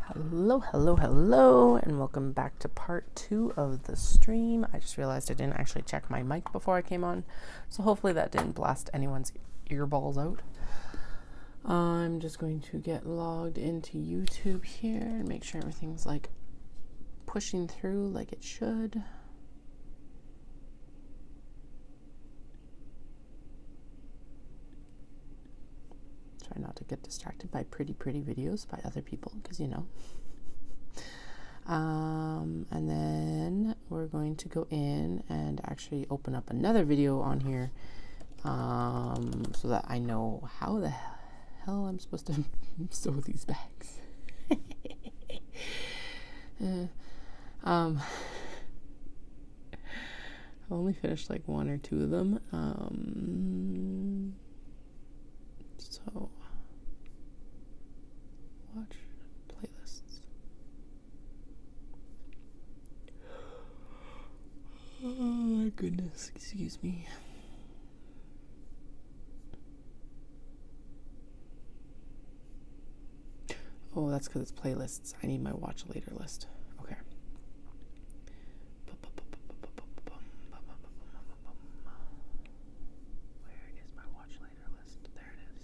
Hello, and welcome back to part 2 of the stream. I just realized I didn't actually check my mic before I came on, so hopefully that didn't blast anyone's earballs out. I'm just going to get logged into YouTube here and make sure everything's like pushing through like it should. Try not to get distracted by pretty videos by other people, because you know. And then we're going to go in and actually open up another video on here so that I know how the hell I'm supposed to sew these bags. I only finished like 1 or 2 of them. So watch playlists. Oh my goodness, excuse me. Oh, that's because it's playlists. I need my watch later list. Okay. Where is my watch later list? There it is.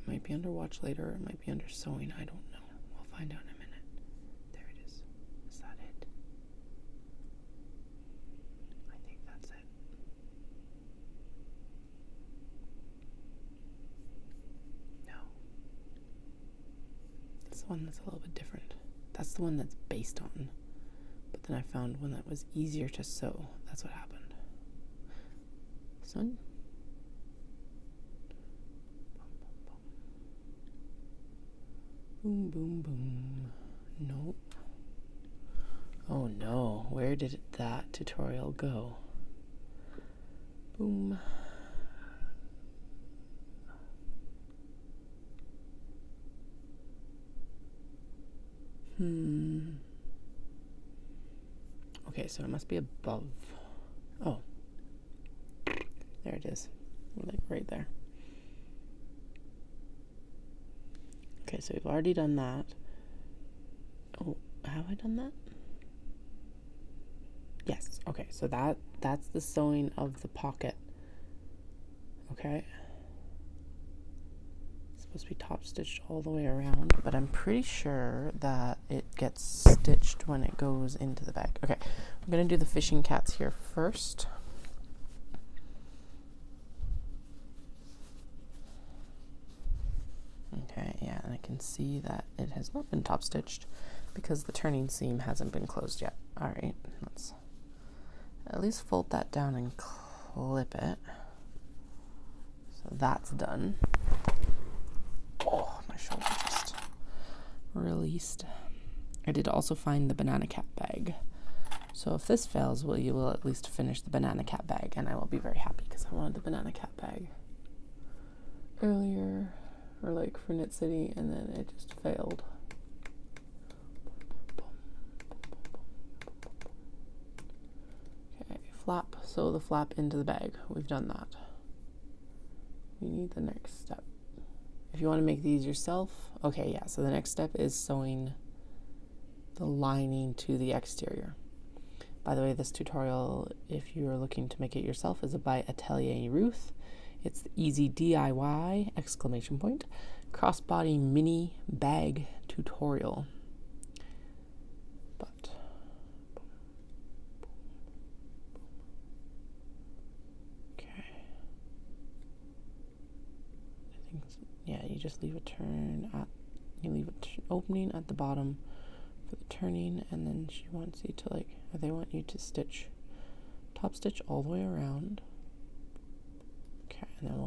It might be under watch later, or it might be under sewing. I don't know. We'll find out in a minute. There it is. Is that it? I think that's it. No. That's the one that's a little bit different. That's the one that's based on. But then I found one that was easier to sew. That's what happened. Son? Boom, boom, boom. Nope. Oh no, where did that tutorial go? Boom. Okay, so it must be above. Oh. There it is. Like right there. Okay, so we've already done that. Oh, have I done that? Yes. Okay, so that's the sewing of the pocket. Okay. It's supposed to be top stitched all the way around, but I'm pretty sure that it gets stitched when it goes into the bag. Okay, I'm gonna do the fishing cats here first. Okay, yeah, and I can see that it has not been top stitched because the turning seam hasn't been closed yet. All right, let's at least fold that down and clip it. So that's done. Oh, my shoulder just released. I did also find the banana cat bag. So if this fails, you will at least finish the banana cat bag, and I will be very happy because I wanted the banana cat bag earlier, or like for Knit City, and then it just failed. Okay, flap, sew the flap into the bag. We've done that. We need the next step. If you want to make these yourself, okay, yeah, so the next step is sewing the lining to the exterior. By the way, this tutorial, if you're looking to make it yourself, is by Atelier Ruth. It's the easy DIY, exclamation point, crossbody mini bag tutorial. But, okay. I think, yeah, you just leave a turn at, you leave an opening at the bottom for the turning, and then she wants you to like, or they want you to stitch, top stitch all the way around. Okay, and then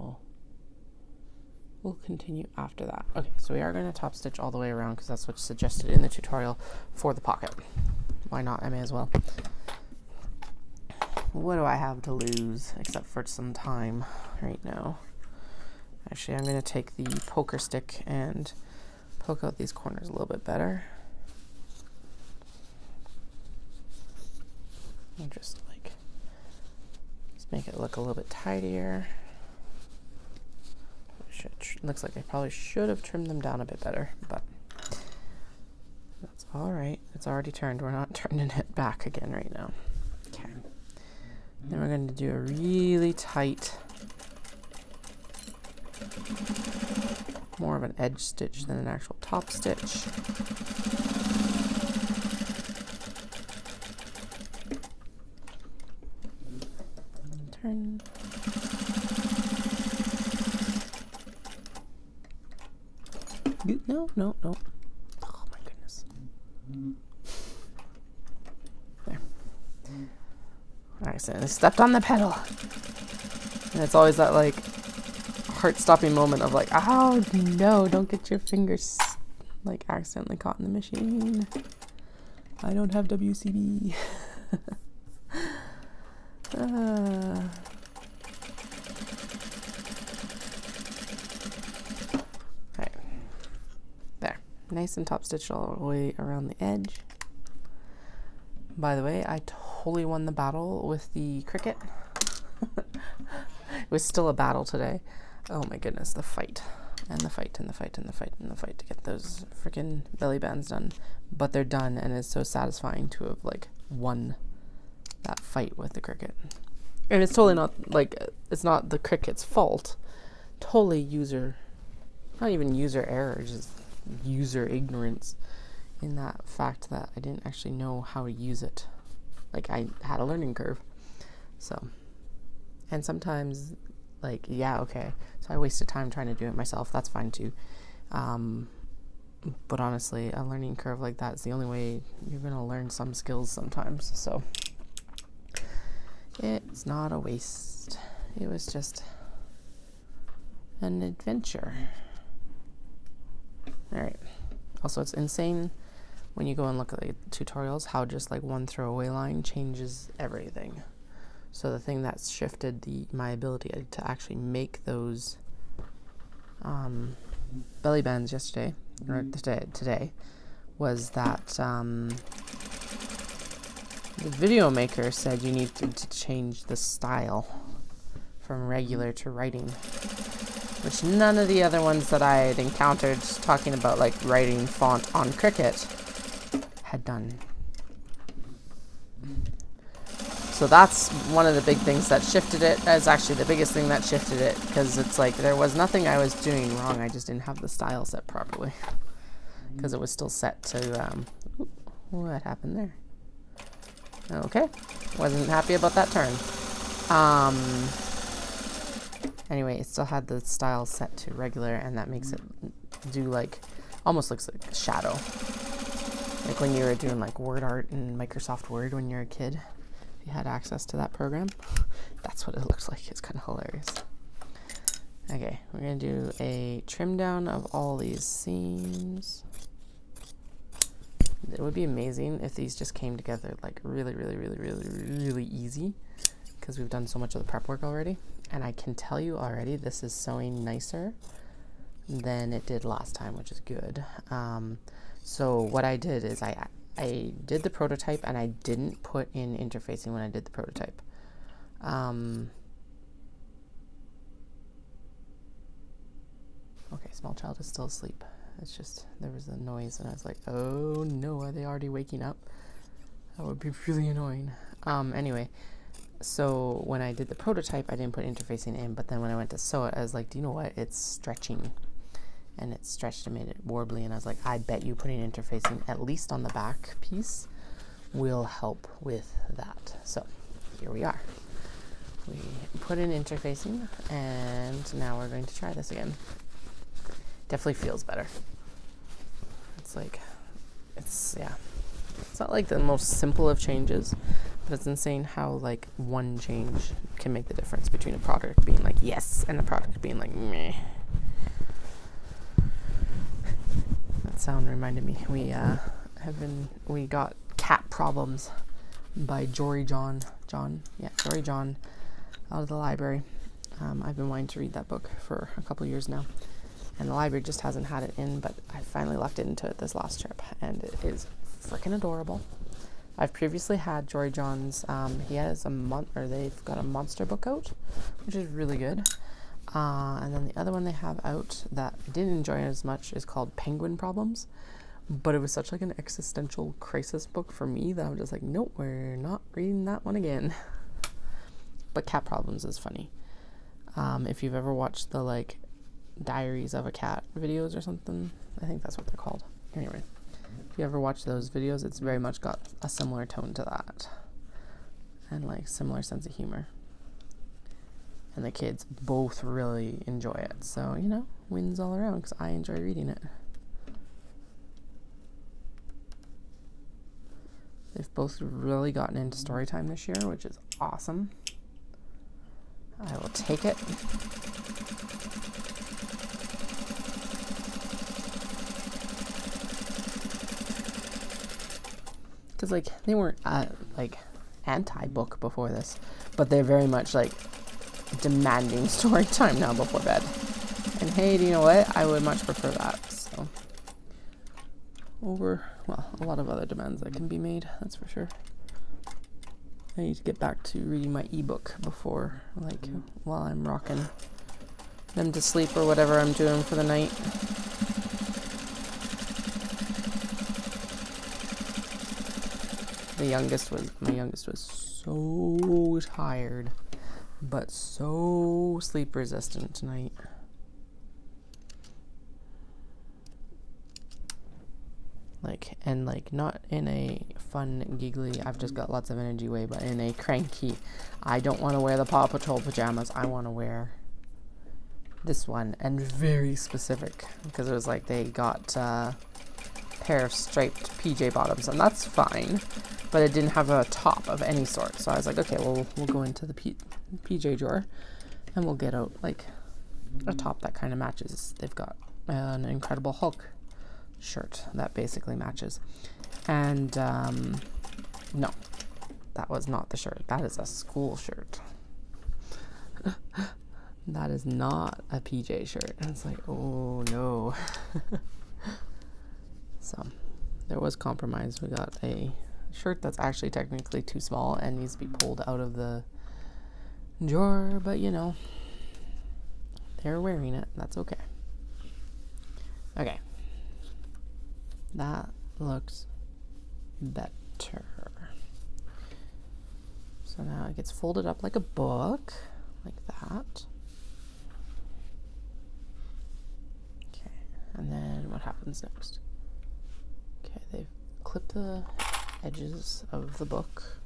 we'll continue after that. Okay, so we are going to top stitch all the way around because that's what's suggested in the tutorial for the pocket. Why not? I may as well. What do I have to lose except for some time right now? Actually, I'm going to take the poker stick and poke out these corners a little bit better. And just make it look a little bit tidier. looks like I probably should have trimmed them down a bit better, but that's all right. It's already turned. We're not turning it back again right now. Okay. Then we're going to do a really tight, more of an edge stitch than an actual top stitch. Turn. No. Oh my goodness. There. I accidentally stepped on the pedal. And it's always that like heart-stopping moment of like, oh no, don't get your fingers like accidentally caught in the machine. I don't have WCB. Right. There. Nice and top stitched all the way around the edge. By the way, I totally won the battle with the Cricut. It was still a battle today. Oh my goodness, the fight. And the fight, and the fight, and the fight, and the fight to get those freaking belly bands done. But they're done, and it's so satisfying to have like won that fight with the Cricut. And it's totally not like, it's not the Cricut's fault. Totally not even user error, just user ignorance in that fact that I didn't actually know how to use it. Like I had a learning curve. So, and sometimes like, yeah, okay, so I wasted time trying to do it myself. That's fine too. But honestly, a learning curve like that is the only way you're going to learn some skills sometimes. So it's not a waste. It was just an adventure. All right. Also, it's insane when you go and look at the tutorials how just like one throwaway line changes everything. So the thing that's shifted my ability to actually make those belly bands yesterday, or today, was that the video maker said you need to change the style from regular to writing, which none of the other ones that I had encountered talking about like writing font on Cricut had done. So that's one of the big things that shifted it. That's actually the biggest thing that shifted it, because it's like there was nothing I was doing wrong. I just didn't have the style set properly, because it was still set to what happened there? Okay, wasn't happy about that turn. Anyway, it still had the style set to regular, and that makes it do like, almost looks like a shadow. Like when you were doing like word art in Microsoft Word when you're a kid. If you had access to that program, that's what it looks like. It's kind of hilarious. Okay, we're gonna do a trim down of all these seams. It would be amazing if these just came together like really, really, really, really, really easy, because we've done so much of the prep work already. And I can tell you already, this is sewing nicer than it did last time, which is good. So what I did is I did the prototype, and I didn't put in interfacing when I did the prototype. Okay, small child is still asleep. It's just, there was a noise, and I was like, oh no, are they already waking up? That would be really annoying. Anyway. So when I did the prototype, I didn't put interfacing in, but then when I went to sew it, I was like, do you know what? It's stretching. And it stretched and made it warbly, and I was like, I bet you putting interfacing, at least on the back piece, will help with that. So here we are. We put in interfacing, and now we're going to try this again. Definitely feels better. It's like, yeah. It's not like the most simple of changes, but it's insane how like one change can make the difference between a product being like yes and a product being like meh. That sound reminded me, we got Cat Problems by Jory John out of the library. I've been wanting to read that book for a couple years now, and the library just hasn't had it in, but I finally lucked into it this last trip, and it is freaking adorable. I've previously had Jory John's, he has they've got a monster book out, which is really good. And then the other one they have out that I didn't enjoy as much is called Penguin Problems. But it was such like an existential crisis book for me that I'm just like, nope, we're not reading that one again. But Cat Problems is funny. If you've ever watched the like Diaries of a Cat videos or something, I think that's what they're called. Anyway, if you ever watch those videos, it's very much got a similar tone to that. And like similar sense of humor. And the kids both really enjoy it. So, you know, wins all around because I enjoy reading it. They've both really gotten into story time this year, which is awesome. I will take it. Because, like, they weren't, like, anti-book before this. But they're very much, like, demanding story time now before bed. And hey, do you know what? I would much prefer that, so. Over, well, a lot of other demands that can be made, that's for sure. I need to get back to reading my ebook before, like, while I'm rocking them to sleep or whatever I'm doing for the night. My youngest was so tired, but so sleep resistant tonight. Like, not in a fun, giggly, I've just got lots of energy way, but in a cranky, I don't want to wear the Paw Patrol pajamas, I want to wear this one, and very specific, because it was like they got a pair of striped PJ bottoms, and that's fine, but it didn't have a top of any sort, so I was like, okay, well, we'll go into the PJ drawer, and we'll get out, like, a top that kind of matches. They've got an Incredible Hulk shirt that basically matches, and no, that was not the shirt. That is a school shirt. That is not a PJ shirt. And it's like, oh no. So there was compromise. We got a shirt that's actually technically too small and needs to be pulled out of the drawer, but you know, they're wearing it. That's okay. Okay. That looks better. So now it gets folded up like a book, like that. Okay, and then what happens next? Okay, they've clipped the edges of the book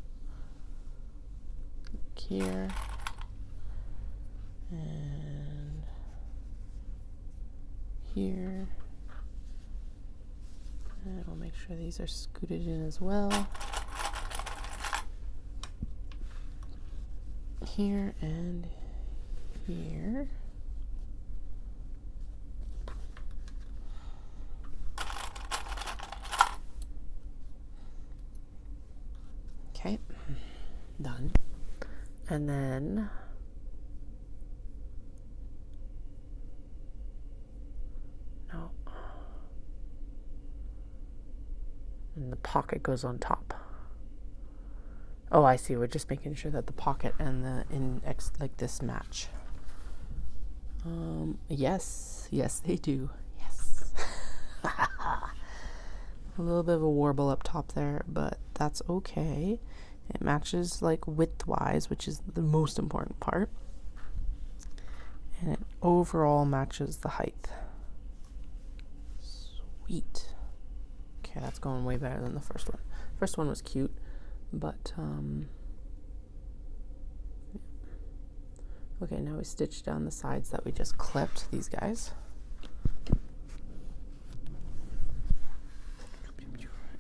here, and here. And we'll make sure these are scooted in as well. Here and here. Okay, done. And then and the pocket goes on top. Oh, I see. We're just making sure that the pocket and the index like this match. Yes, they do. Yes. A little bit of a warble up top there, but that's okay. It matches like width-wise, which is the most important part. And it overall matches the height. Sweet. Okay, that's going way better than the first one. First one was cute, but okay, now we stitch down the sides that we just clipped, these guys.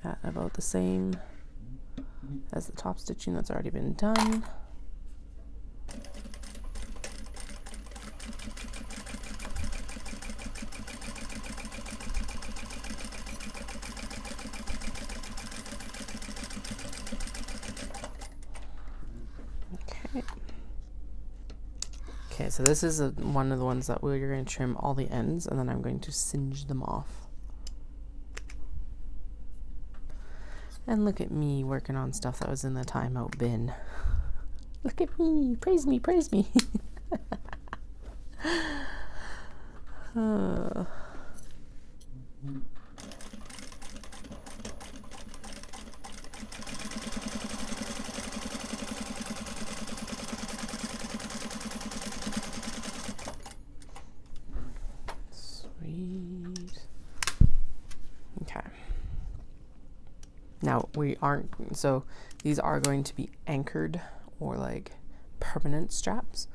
At about the same as the top stitching that's already been done. Okay, so this is one of the ones that we're going to trim all the ends, and then I'm going to singe them off. And look at me working on stuff that was in the timeout bin. Look at me, praise me, praise me. Sweet. Okay. Now we aren't, so these are going to be anchored or like permanent straps.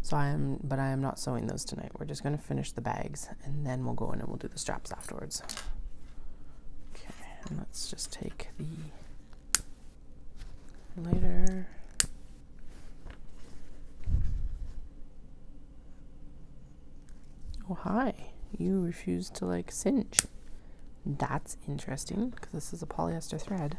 So I am not sewing those tonight. We're just going to finish the bags and then we'll go in and we'll do the straps afterwards. Okay, and let's just take the lighter. Oh, hi. You refuse to like singe. That's interesting because this is a polyester thread.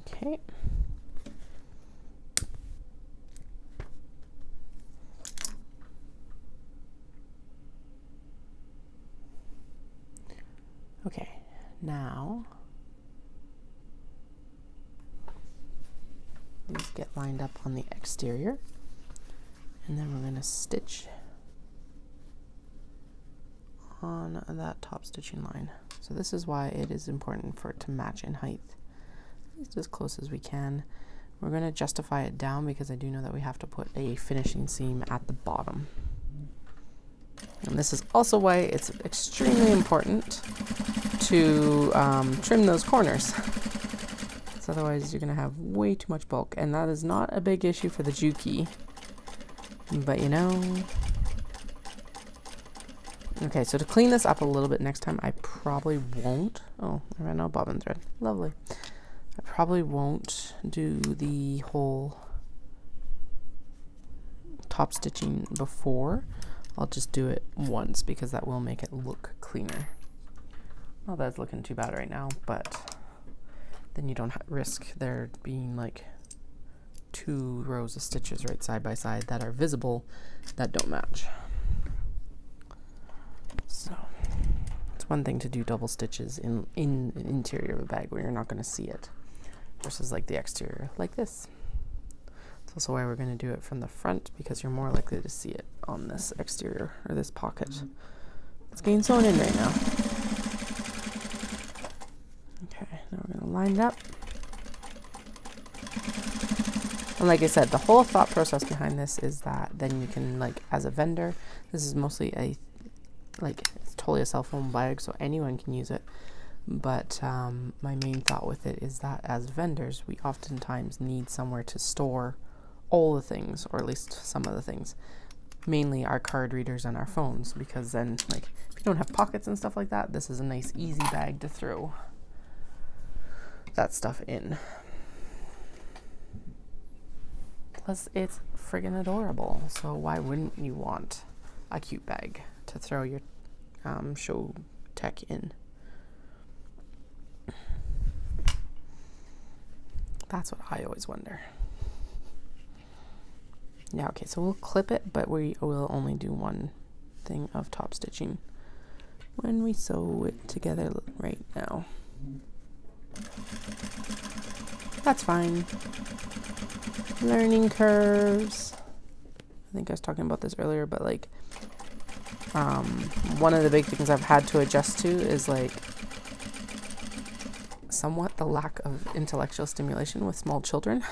Okay. Okay, now these get lined up on the exterior, and then we're going to stitch on that top stitching line. So this is why it is important for it to match in height, at least as close as we can. We're going to justify it down because I do know that we have to put a finishing seam at the bottom. And this is also why it's extremely important to trim those corners. So otherwise you're going to have way too much bulk. And that is not a big issue for the Juki. But you know... Okay, so to clean this up a little bit next time, I probably won't... Oh, I ran out of bobbin thread. Lovely. I probably won't do the whole top stitching before. I'll just do it once because that will make it look cleaner. Well, that's looking too bad right now, but then you don't risk there being like 2 rows of stitches right side by side that are visible that don't match. So it's one thing to do double stitches in the interior of a bag where you're not going to see it versus like the exterior like this. It's also why we're going to do it from the front because you're more likely to see it on this exterior or this pocket. It's getting sewn in right now. Okay, now we're going to line it up. And like I said, the whole thought process behind this is that then you can, like, as a vendor, this is mostly it's totally a cell phone bag, so anyone can use it. But my main thought with it is that as vendors, we oftentimes need somewhere to store all the things, or at least some of the things. Mainly our card readers and our phones, because then, like, if you don't have pockets and stuff like that, this is a nice, easy bag to throw that stuff in. Plus, it's friggin' adorable, so why wouldn't you want a cute bag to throw your show tech in? That's what I always wonder. Yeah, okay, so we'll clip it, but we will only do one thing of top stitching when we sew it together right now. That's fine. Learning curves. I think I was talking about this earlier, but like one of the big things I've had to adjust to is like somewhat the lack of intellectual stimulation with small children.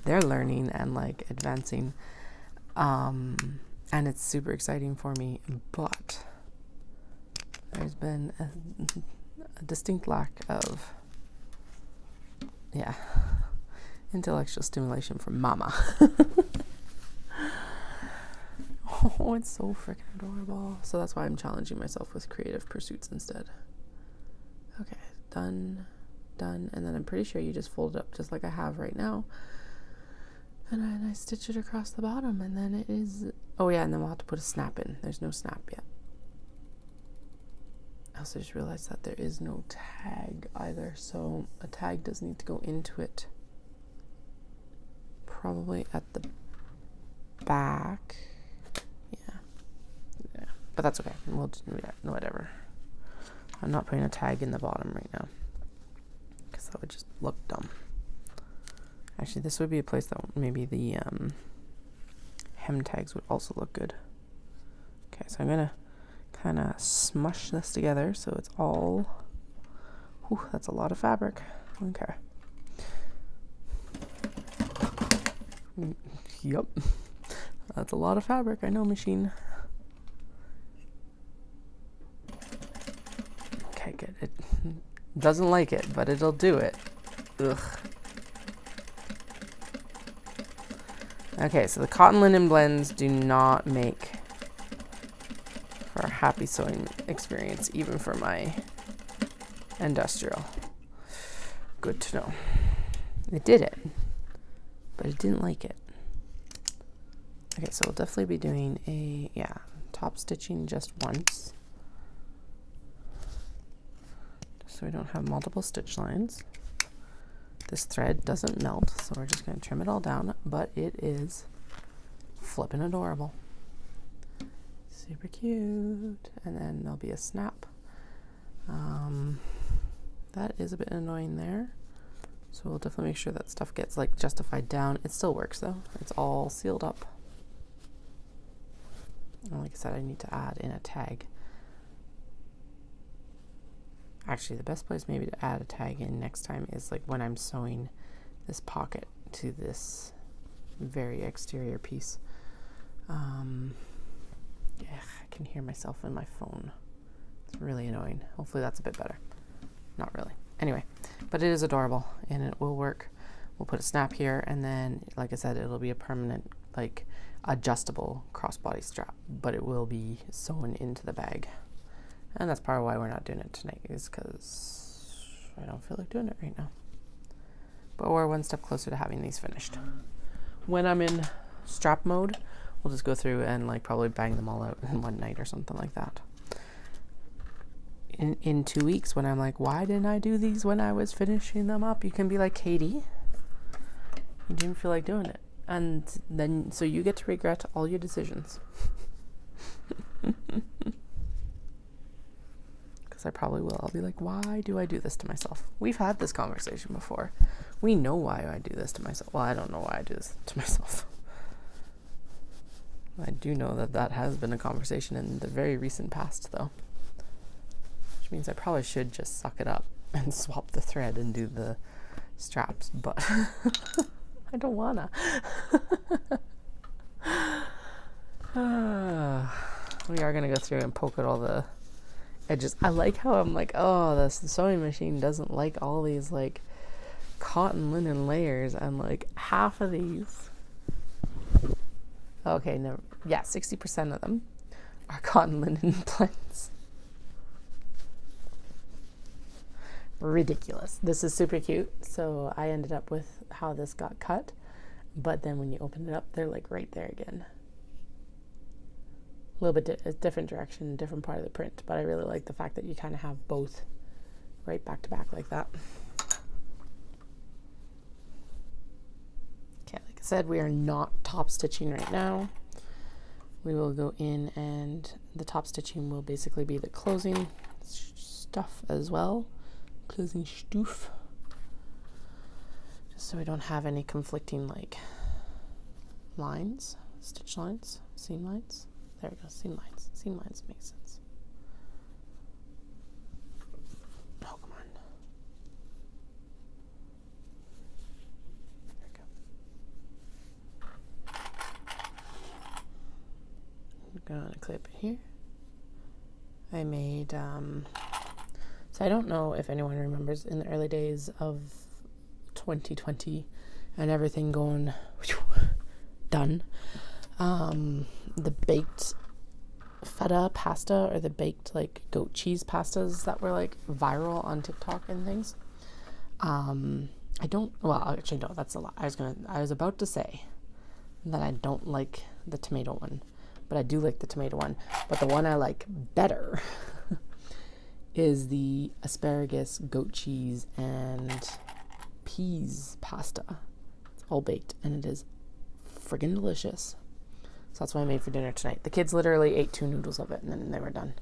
They're learning and like advancing, and it's super exciting for me, but there's been a distinct lack of intellectual stimulation from mama. Oh, it's so freaking adorable. So that's why I'm challenging myself with creative pursuits instead. Okay, done, and then I'm pretty sure you just fold it up just like I have right now. And I stitch it across the bottom, and then it is... Oh yeah, and then we'll have to put a snap in. There's no snap yet. I also just realized that there is no tag either, so a tag does need to go into it. Probably at the back. Yeah. But that's okay. We'll just do that. Whatever. I'm not putting a tag in the bottom right now because that would just look dumb. Actually, this would be a place that maybe the hem tags would also look good. Okay, so I'm gonna kind of smush this together so it's all, whew, that's a lot of fabric. Okay. Yep, that's a lot of fabric. I know, machine. Okay, good. It doesn't like it, but it'll do it. Ugh. Okay, so the cotton linen blends do not make for a happy sewing experience, even for my industrial. Good to know. It did it, but it didn't like it. Okay, so we'll definitely be doing a, top stitching just once, just so we don't have multiple stitch lines. This thread doesn't melt, so we're just going to trim it all down, but it is flippin' adorable. Super cute. And then there'll be a snap. That is a bit annoying there. So we'll definitely make sure that stuff gets like justified down. It still works though. It's all sealed up. And like I said, I need to add in a tag. Actually, the best place maybe to add a tag in next time is like when I'm sewing this pocket to this very exterior piece. Yeah, I can hear myself in my phone. It's really annoying. Hopefully that's a bit better. Not really. Anyway, but it is adorable and it will work. We'll put a snap here, and then, like I said, it'll be a permanent, like, adjustable crossbody strap, but it will be sewn into the bag. And that's part of why we're not doing it tonight, is because I don't feel like doing it right now. But we're one step closer to having these finished. When I'm in strap mode, we'll just go through and like probably bang them all out in one night or something like that. In 2 weeks, when I'm like, why didn't I do these when I was finishing them up? You can be like, Katie, you didn't feel like doing it. And then, so you get to regret all your decisions. Because I probably will. I'll be like, why do I do this to myself? We've had this conversation before. We know why I do this to myself. Well, I don't know why I do this to myself. I do know that that has been a conversation in the very recent past, though. Which means I probably should just suck it up and swap the thread and do the straps, but I don't wanna. We are gonna go through and poke at all the edges. I like how I'm like, oh, the sewing machine doesn't like all these like cotton linen layers, and like half of these, okay, no, yeah, 60% of them are cotton linen blends. Ridiculous. This is super cute. So I ended up with how this got cut, but then when you open it up, they're like right there again. A little bit different direction, different part of the print, but I really like the fact that you kind of have both right back to back like that. Okay, like I said, we are not top stitching right now. We will go in, and the top stitching will basically be the closing stuff as well. Closing stuff. Just so we don't have any conflicting like lines, stitch lines, seam lines. There we go, seam lines. Seam lines make sense. Oh, come on. There we go. I'm gonna clip it here. I made, so I don't know if anyone remembers in the early days of 2020 and everything going done. The baked feta pasta, or the baked like goat cheese pastas that were like viral on TikTok and things. Actually no, that's a lie. I was about to say that I don't like the tomato one, but I do like the tomato one. But the one I like better is the asparagus, goat cheese, and peas pasta. It's all baked and it is friggin' delicious. So that's what I made for dinner tonight. The kids literally ate 2 noodles of it and then they were done,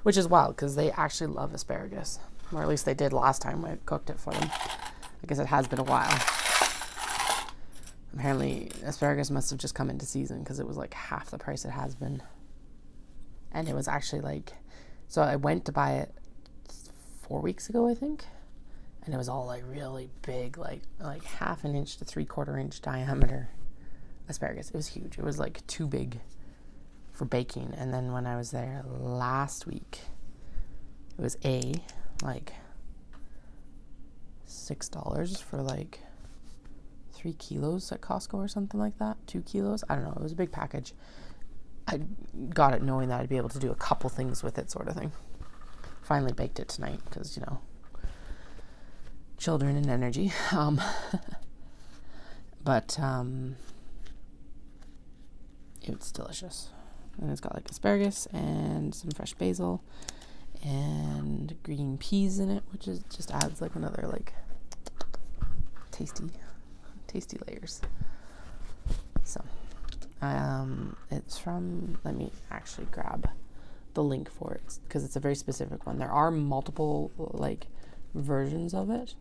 which is wild because they actually love asparagus, or at least they did last time I cooked it for them. I guess it has been a while. apparently asparagus must have just come into season because it was like half the price it has been. And it was actually like, so I went to buy it 4 weeks ago, I think. And it was all like really big, like 1/2 inch to 3/4 inch diameter asparagus. It was huge. It was like too big for baking. And then when I was there last week, it was like $6 for like 3 kilos at Costco or something like that. 2 kilos. I don't know. It was a big package. I got it knowing that I'd be able to do a couple things with it, sort of thing. Finally baked it tonight because, you know, children and energy. But it's delicious. And it's got like asparagus and some fresh basil and green peas in it, which is just adds like another like tasty layers. So it's from, let me actually grab the link for it because it's a very specific one. There are multiple like versions of it,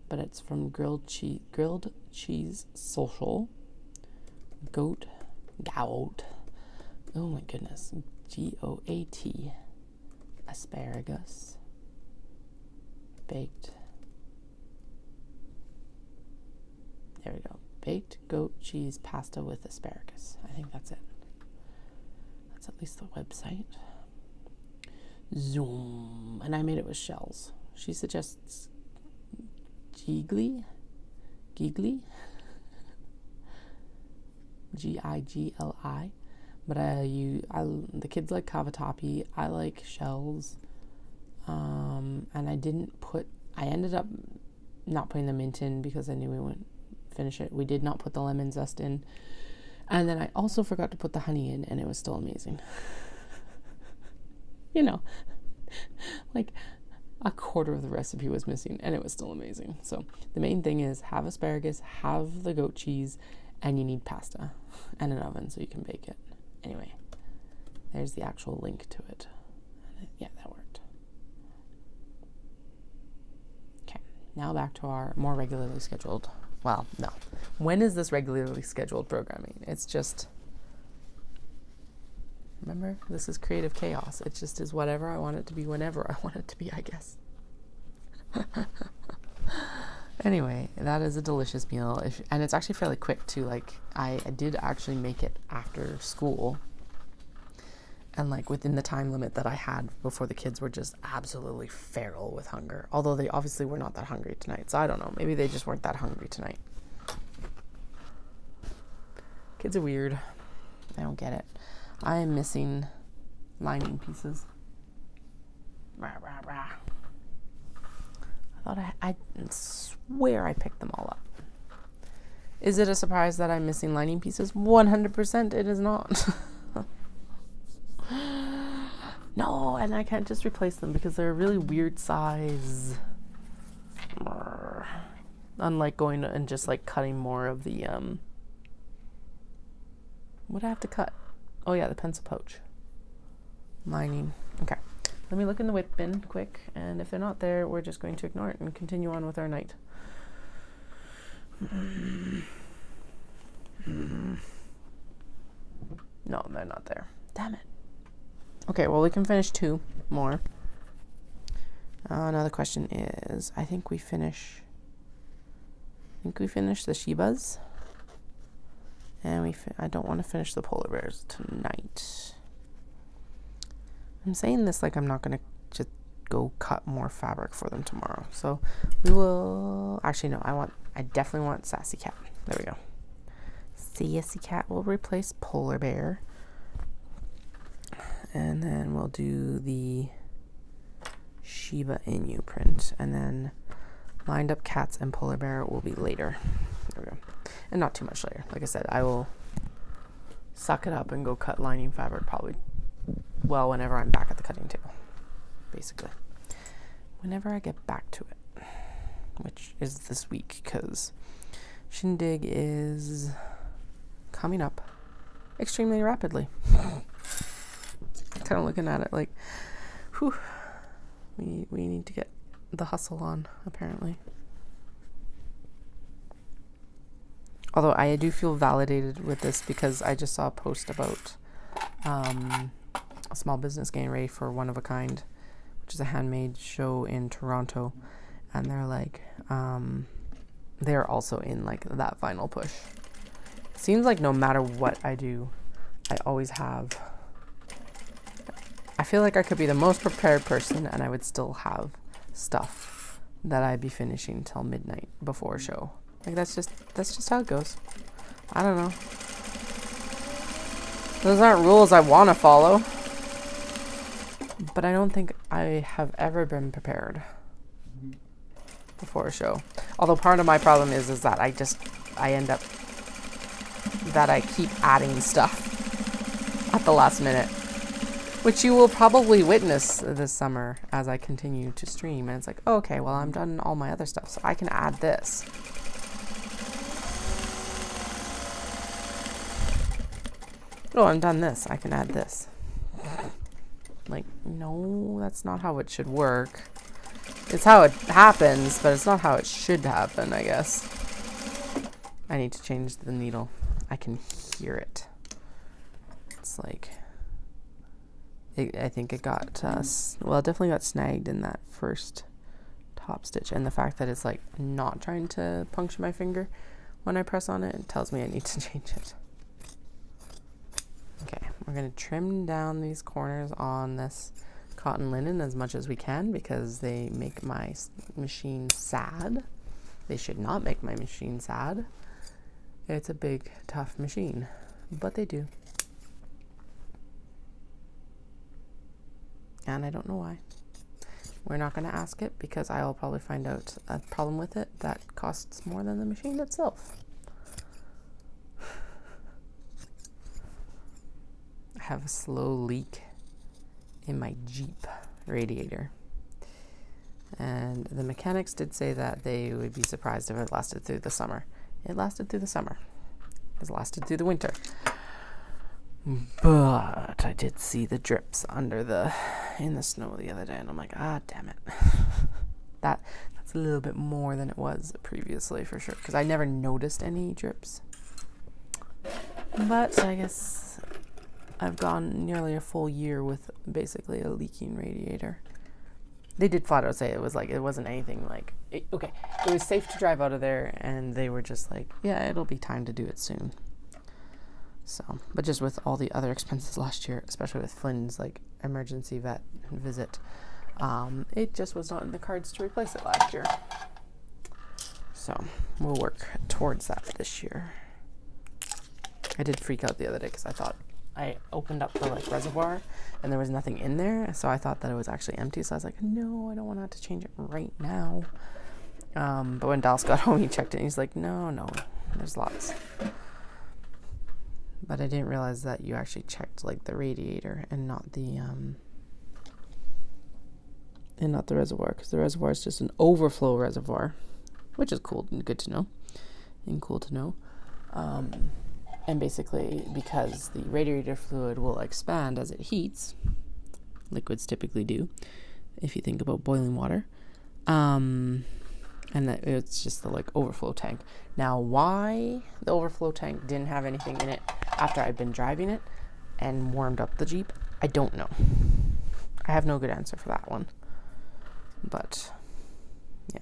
but it's from Grilled Cheese Social, goat, oh my goodness, GOAT, asparagus, baked, there we go, baked goat cheese pasta with asparagus. I think that's it. That's at least the website. Zoom. And I made it with shells. She suggests Gigli, Gigli, but the kids like cavatappi. I like shells, and I ended up not putting the mint in because I knew we wouldn't finish it. We did not put the lemon zest in, and then I also forgot to put the honey in, and it was still amazing. You know, like a quarter of the recipe was missing, and it was still amazing. So the main thing is have asparagus, have the goat cheese, and you need pasta and an oven so you can bake it. Anyway, there's the actual link to it. Yeah, that worked. Okay, now back to our more regularly scheduled, well, no. When is this regularly scheduled programming? It's just, remember, this is creative chaos. It just is whatever I want it to be whenever I want it to be, I guess. Anyway, that is a delicious meal, and it's actually fairly quick too. Like I did actually make it after school, and like within the time limit that I had before the kids were just absolutely feral with hunger. Although they obviously were not that hungry tonight, so I don't know. Maybe they just weren't that hungry tonight. Kids are weird. I don't get it. I am missing lining pieces. Rah, rah, rah. I swear I picked them all up. Is it a surprise that I'm missing lining pieces? 100% it is not. No, and I can't just replace them because they're a really weird size. Unlike going and just like cutting more of the, what do I have to cut? Oh yeah, the pencil pouch. Lining. Okay. Let me look in the whip bin quick, and if they're not there, we're just going to ignore it and continue on with our night. No, they're not there. Damn it. Okay, well, we can finish 2 more. Another question is, I think we finish the Shibas, and I don't want to finish the polar bears tonight. I'm saying this like I'm not going to just go cut more fabric for them tomorrow. So we will, actually no, I definitely want Sassy Cat. There we go. Sassy Cat will replace Polar Bear. And then we'll do the Shiba Inu print. And then lined up cats and Polar Bear will be later. There we go. And not too much later. Like I said, I will suck it up and go cut lining fabric probably, well, whenever I'm back at the cutting table, basically. Whenever I get back to it, which is this week, because Shindig is coming up extremely rapidly. Kind of looking at it like, whew, we need to get the hustle on, apparently. Although I do feel validated with this because I just saw a post about a small business getting ready for One of a Kind, which is a handmade show in Toronto. And they're like, they're also in like that final push. It seems like no matter what I do, I always have, I feel like I could be the most prepared person and I would still have stuff that I'd be finishing till midnight before a show. Like that's just how it goes. I don't know. Those aren't rules I want to follow. But I don't think I have ever been prepared before a show. Although part of my problem is that I end up that I keep adding stuff at the last minute, which you will probably witness this summer as I continue to stream. And it's like, oh, okay, well, I'm done all my other stuff, so I can add this. Oh, I'm done this. I can add this. Like, no, that's not how it should work. It's how it happens, but it's not how it should happen, I guess. I need to change the needle. I can hear it. It's like, I think it got, well, it definitely got snagged in that first top stitch. And the fact that it's like not trying to puncture my finger when I press on it, it tells me I need to change it. Okay, we're going to trim down these corners on this cotton linen as much as we can because they make my machine sad. They should not make my machine sad. It's a big, tough machine, but they do. And I don't know why. We're not going to ask it because I'll probably find out a problem with it that costs more than the machine itself. I have a slow leak in my Jeep radiator. And the mechanics did say that they would be surprised if it lasted through the summer. It lasted through the summer. It lasted through the winter. But I did see the drips in the snow the other day, and I'm like, damn it. That's a little bit more than it was previously for sure, because I never noticed any drips. But I guess I've gone nearly a full year with basically a leaking radiator. They did flat out say it wasn't anything like, it was safe to drive out of there, and they were just like, yeah, it'll be time to do it soon. So, but just with all the other expenses last year, especially with Flynn's like emergency vet visit, it just was not in the cards to replace it last year. So we'll work towards that this year. I did freak out the other day because I thought I opened up the reservoir and there was nothing in there, so I thought that it was actually empty. So I was like, no, I don't want to have to change it right now. But when Dallas got home, he checked it and he's like, no, there's lots. But I didn't realize that you actually checked the radiator and not the reservoir, because the reservoir is just an overflow reservoir, which is cool and good to know, and cool to know. And basically, because the radiator fluid will expand as it heats, liquids typically do, if you think about boiling water, and that it's just the overflow tank. Now, why the overflow tank didn't have anything in it after I'd been driving it and warmed up the Jeep, I don't know. I have no good answer for that one. But, yeah.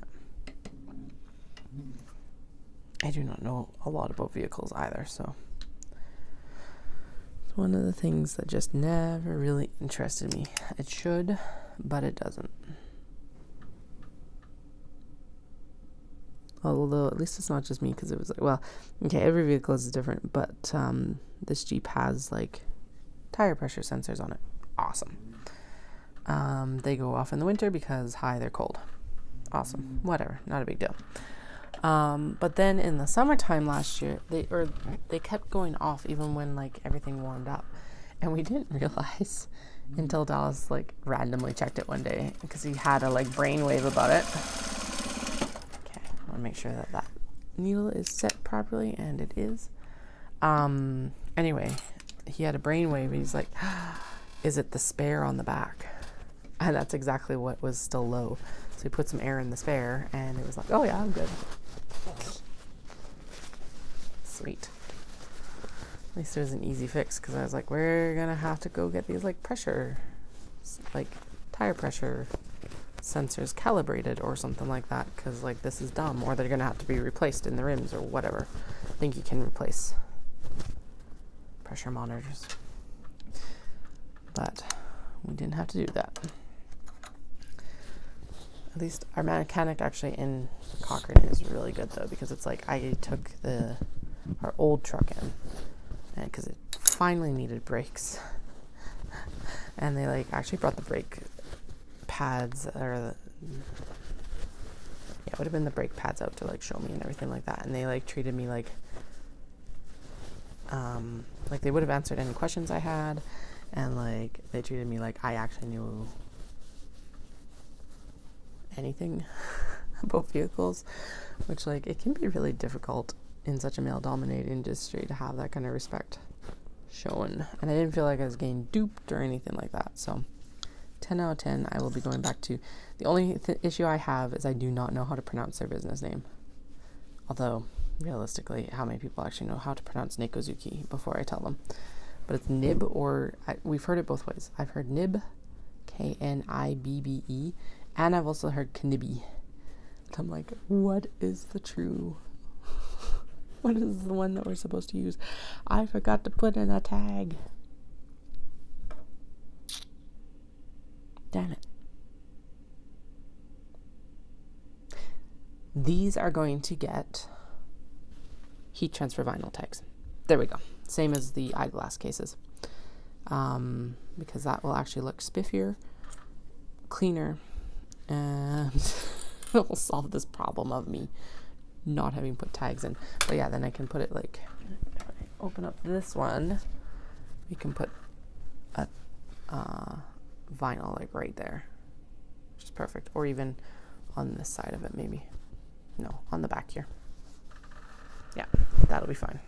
I do not know a lot about vehicles either, so it's one of the things that just never really interested me. It should, but it doesn't. Although, at least it's not just me, because it was every vehicle is different, but this Jeep has tire pressure sensors on it. Awesome. They go off in the winter because they're cold. Awesome. Whatever, not a big deal. But then in the summertime last year, they kept going off even when everything warmed up, and we didn't realize until Dallas randomly checked it one day because he had a brainwave about it. I want to make sure that needle is set properly, and it is. Anyway, he had a brainwave, and he's like, is it the spare on the back? And that's exactly what was still low. So he put some air in the spare, and it was like, oh yeah, I'm good. Sweet. At least it was an easy fix, because I was like, we're gonna have to go get these like pressure, like tire pressure sensors calibrated or something like that, because like this is dumb, or they're gonna have to be replaced in the rims or whatever. I think you can replace pressure monitors, but we didn't have to do that. At least our mechanic actually in Cochrane is really good though, because it's like I took our old truck in, and because it finally needed brakes, and they like actually brought the brake pads, or it would have been the brake pads out to like show me and everything like that, and they like treated me like they would have answered any questions I had, and like they treated me like I actually knew anything about vehicles, which like it can be really difficult in such a male dominated industry to have that kind of respect shown, and I didn't feel like I was getting duped or anything like that. So 10 out of 10. I will be going back to the only issue I have is I do not know how to pronounce their business name, although realistically how many people actually know how to pronounce Nekozuki before I tell them. But it's Nib, or we've heard it both ways. I've heard Nib, Knibbe, and I've also heard Knibi. I'm like, what is the true? What is the one that we're supposed to use? I forgot to put in a tag. Damn it. These are going to get heat transfer vinyl tags. There we go. Same as the eyeglass cases. Because that will actually look spiffier, cleaner, and it will solve this problem of me not having put tags in. But yeah, then I can put it like, if I open up this one, we can put a vinyl like right there, which is perfect. Or even on this side of it, maybe. No, on the back here. Yeah, that'll be fine.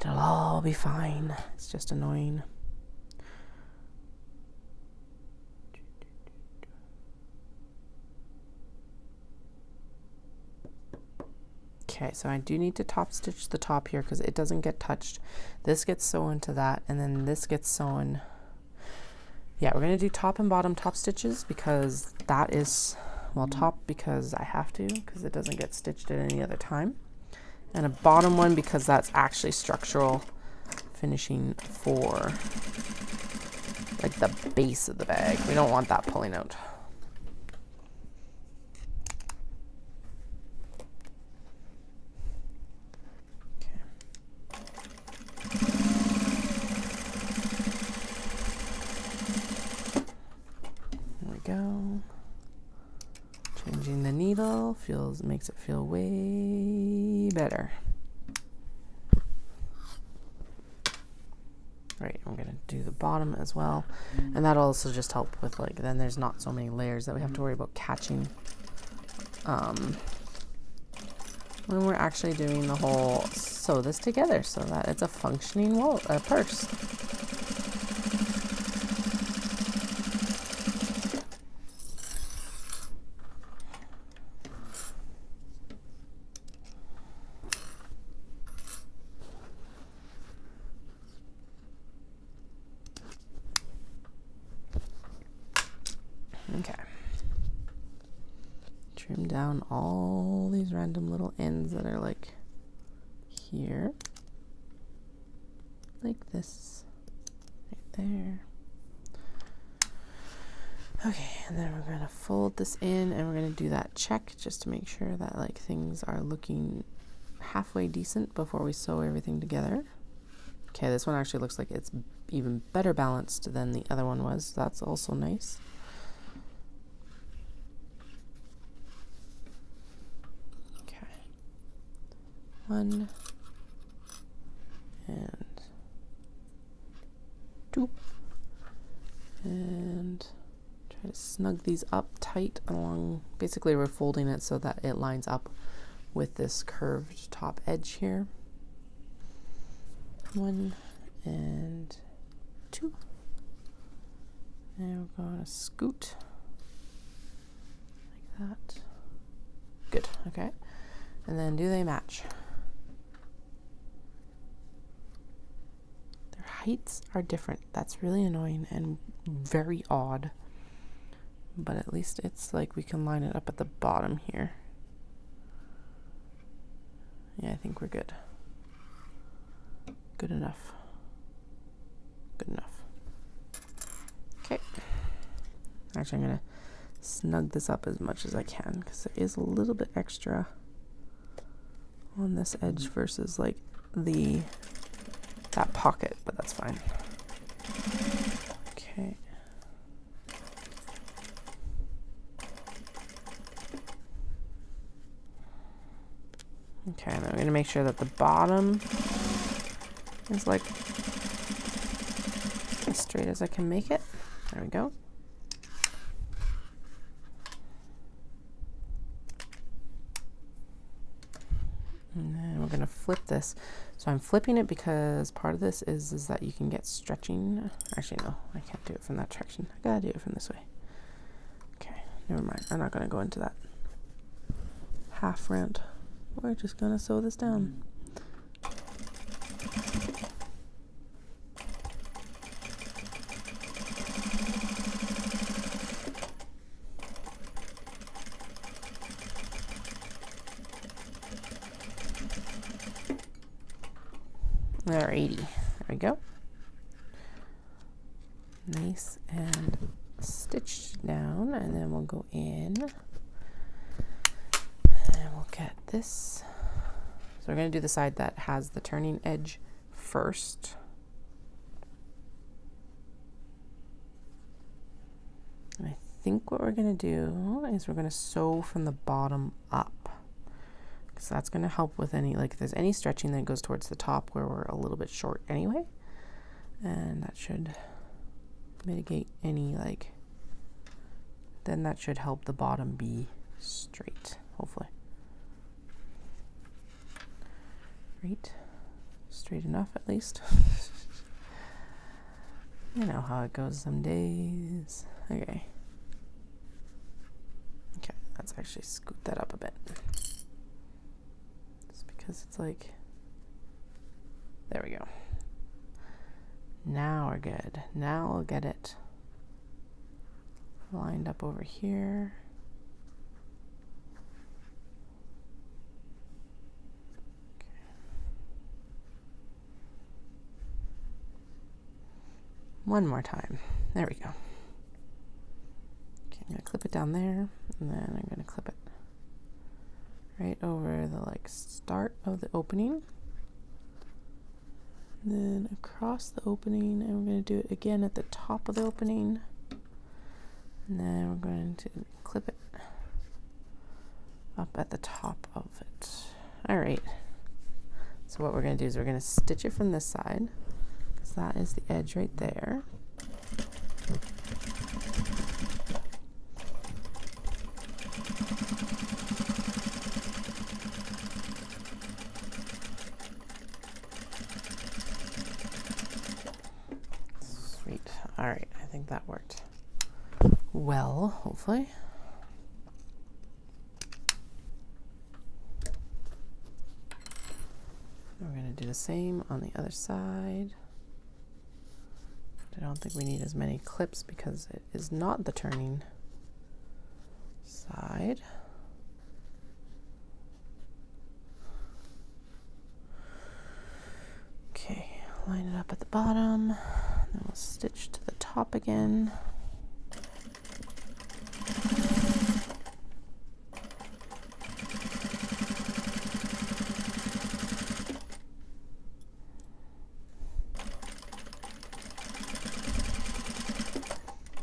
It'll all be fine. It's just annoying. Okay, so I do need to top stitch the top here because it doesn't get touched. This gets sewn to that, and then this gets sewn. Yeah, we're going to do top and bottom top stitches because that is, well, top because I have to, because it doesn't get stitched at any other time. And a bottom one because that's actually structural finishing for like the base of the bag. We don't want that pulling out. Go. Changing the needle makes it feel way better. Right, I'm gonna do the bottom as well, and that'll also just help with like, then there's not so many layers that we have to worry about catching when we're actually doing the whole sew this together so that it's a functioning purse. Okay. Trim down all these random little ends that are like here. Like this. Right there. Okay, and then we're gonna fold this in and we're gonna do that check just to make sure that like things are looking halfway decent before we sew everything together. Okay, this one actually looks like it's even better balanced than the other one was. That's also nice. One and two, and try to snug these up tight along. Basically, we're folding it so that it lines up with this curved top edge here. One and two. And we're going to scoot like that. Good. Okay. And then do they match? heights are different. That's really annoying and very odd. But at least it's like we can line it up at the bottom here. Yeah, I think we're good. Good enough. Good enough. Okay. Actually, I'm going to snug this up as much as I can because there is a little bit extra on this edge versus like that pocket, but that's fine. Okay. Okay, and I'm going to make sure that the bottom is like as straight as I can make it. There we go. And then we're going to flip this. So I'm flipping it because part of this is that you can get stretching. Actually, no, I can't do it from that direction. I gotta do it from this way. Okay, never mind. I'm not going to go into that half rant. We're just going to sew this down. Alrighty, there we go. Nice and stitched down, and then we'll go in. Get this. So we're going to do the side that has the turning edge first. And I think what we're going to do is we're going to sew from the bottom up. Because that's going to help with any, like if there's any stretching that goes towards the top where we're a little bit short anyway. And that should mitigate any then that should help the bottom be straight, hopefully. Straight enough at least. You know how it goes some days. Okay, let's actually scoot that up a bit. Just because it's like, there we go. Now we're good. Now we'll get it lined up over here. One more time. There we go. Okay, I'm going to clip it down there, and then I'm going to clip it right over the start of the opening. And then across the opening, and we're going to do it again at the top of the opening. And then we're going to clip it up at the top of it. All right. So what we're going to do is we're going to stitch it from this side. That is the edge right there. Sweet. All right, I think that worked well, hopefully. We're going to do the same on the other side. I don't think we need as many clips because it is not the turning side. Okay, line it up at the bottom, then we'll stitch to the top again.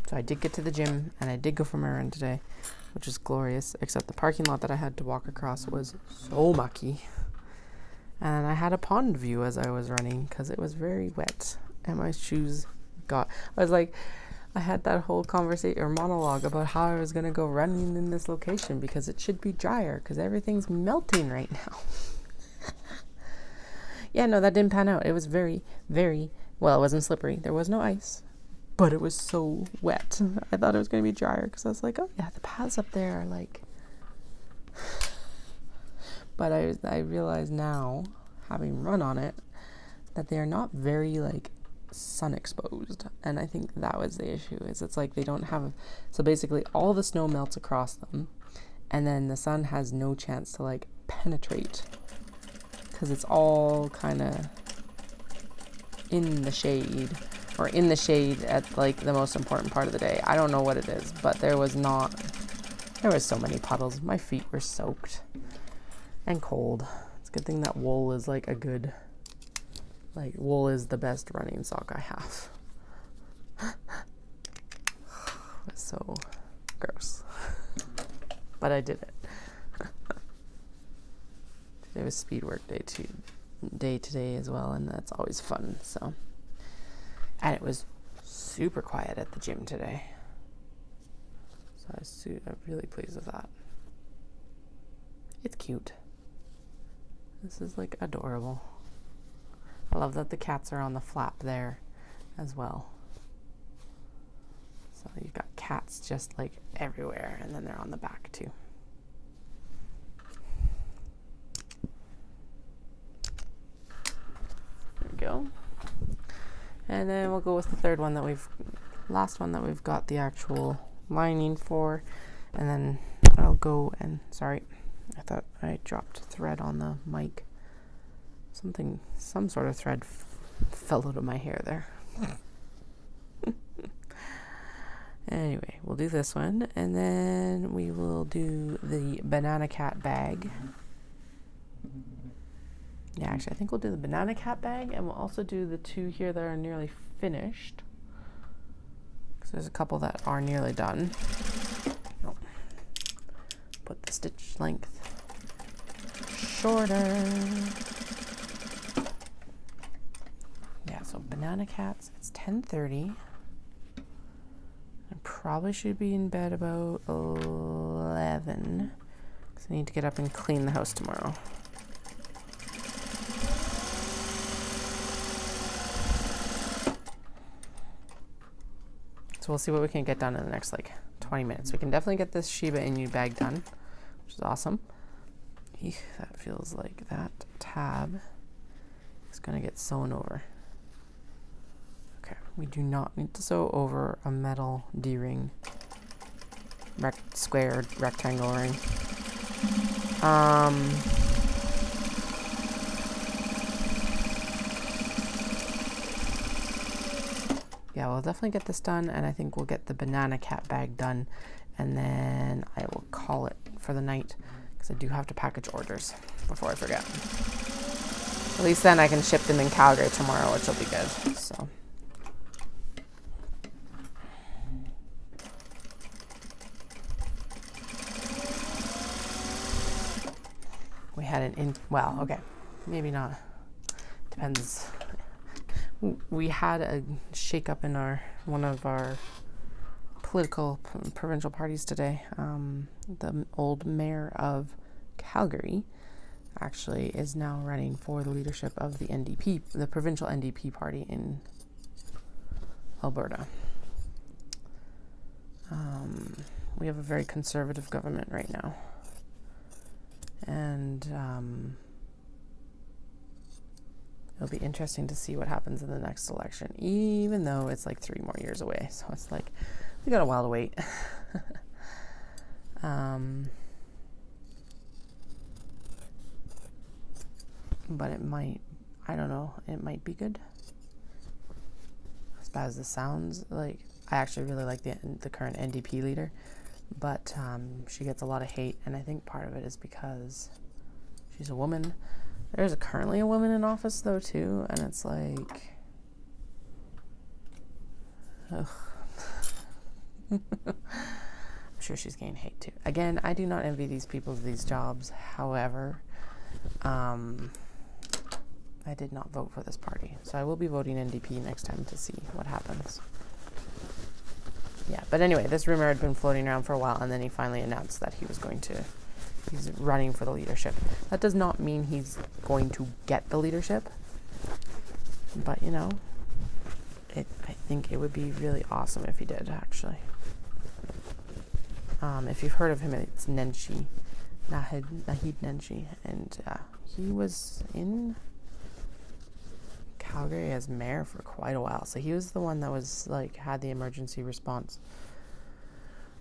So I did get to the gym and I did go for my run today, which is glorious, except the parking lot that I had to walk across was so mucky. And I had a pond view as I was running because it was very wet and my shoes I had that whole conversation or monologue about how I was going to go running in this location because it should be drier because everything's melting right now. Yeah, no, that didn't pan out. It was very, very, well, it wasn't slippery. There was no ice. But it was so wet. I thought it was going to be drier because I was like, oh yeah, the paths up there are like... But I realize now, having run on it, that they are not very sun exposed, and I think that was the issue. Is it's like they don't have, so basically all the snow melts across them, and then the sun has no chance to like penetrate because it's all kind of in the shade, or in the shade at like the most important part of the day. I don't know what it is, but there was so many puddles. My feet were soaked and cold. It's a good thing that wool is like wool is the best running sock I have. It's so gross. But I did it. Today was speed work day today as well, and that's always fun. So, and it was super quiet at the gym today. So I'm really pleased with that. It's cute. This is like adorable. I love that the cats are on the flap there as well. So you've got cats just like everywhere, and then they're on the back too. There we go. And then we'll go with the last one that we've got the actual lining for. And then I'll go and, sorry, I thought I dropped thread on the mic. Some sort of thread fell out of my hair there. Anyway, we'll do this one, and then we will do the banana cat bag. Yeah, actually, I think we'll do the banana cat bag, and we'll also do the two here that are nearly finished. Because there's a couple that are nearly done. Oh. Put the stitch length shorter. Yeah, so banana cats, it's 10:30. I probably should be in bed about 11 because I need to get up and clean the house tomorrow. So we'll see what we can get done in the next like 20 minutes. We can definitely get this Shiba Inu bag done, which is awesome. Eek, that feels like that tab is going to get sewn over. Okay, we do not need to sew over a metal D-ring, square rectangle ring. Yeah, we'll definitely get this done, and I think we'll get the banana cat bag done, and then I will call it for the night because I do have to package orders before I forget. At least then I can ship them in Calgary tomorrow, which will be good. So. We had okay, maybe not. Depends. We had a shake-up in one of our political provincial parties today. The old mayor of Calgary actually is now running for the leadership of the NDP, the provincial NDP party in Alberta. We have a very conservative government right now. And it'll be interesting to see what happens in the next election, even though it's like 3 more years away. So it's like, we got a while to wait. But it might, I don't know, it might be good. As bad as this sounds, like, I actually really like the current NDP leader, but she gets a lot of hate, and I think part of it is because she's a woman. There's currently a woman in office, though, too, and it's like, ugh. I'm sure she's getting hate, too. Again, I do not envy these people of these jobs. However, I did not vote for this party, so I will be voting NDP next time to see what happens. Yeah, but anyway, this rumor had been floating around for a while, and then he finally announced that he's running for the leadership. That does not mean he's going to get the leadership, but I think it would be really awesome if he did, actually. If you've heard of him, it's Nahid Nenshi, and he was in Calgary as mayor for quite a while. So he was the one that was like had the emergency response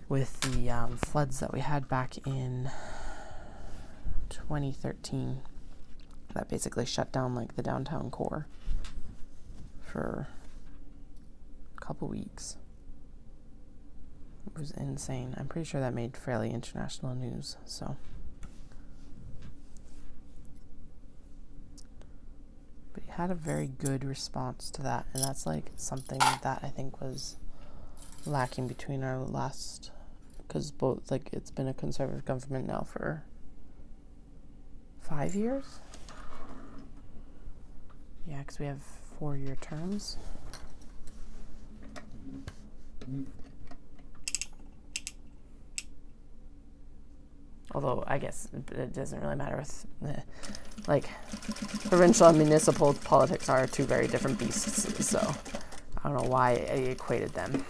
with the floods that we had back in 2013 that basically shut down like the downtown core for a couple weeks. It was insane. I'm pretty sure that made fairly international news. So, but he had a very good response to that, and that's like something that I think was lacking between our last, because both, like, it's been a conservative government now for 5 years. Yeah, because we have 4-year terms. Although I guess it doesn't really matter with, like, provincial and municipal politics are two very different beasts. So I don't know why I equated them.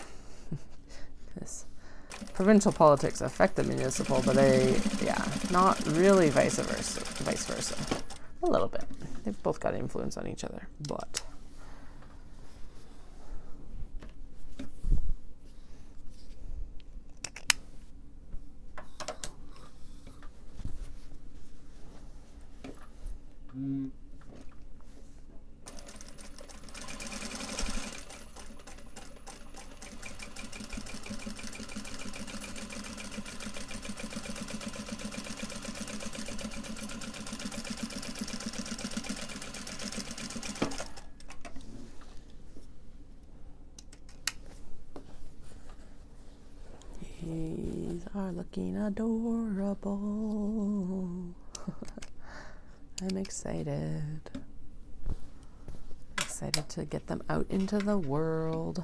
Because provincial politics affect the municipal, but not really vice versa. A little bit. They've both got influence on each other, but. These are looking adorable. I'm excited. Excited to get them out into the world.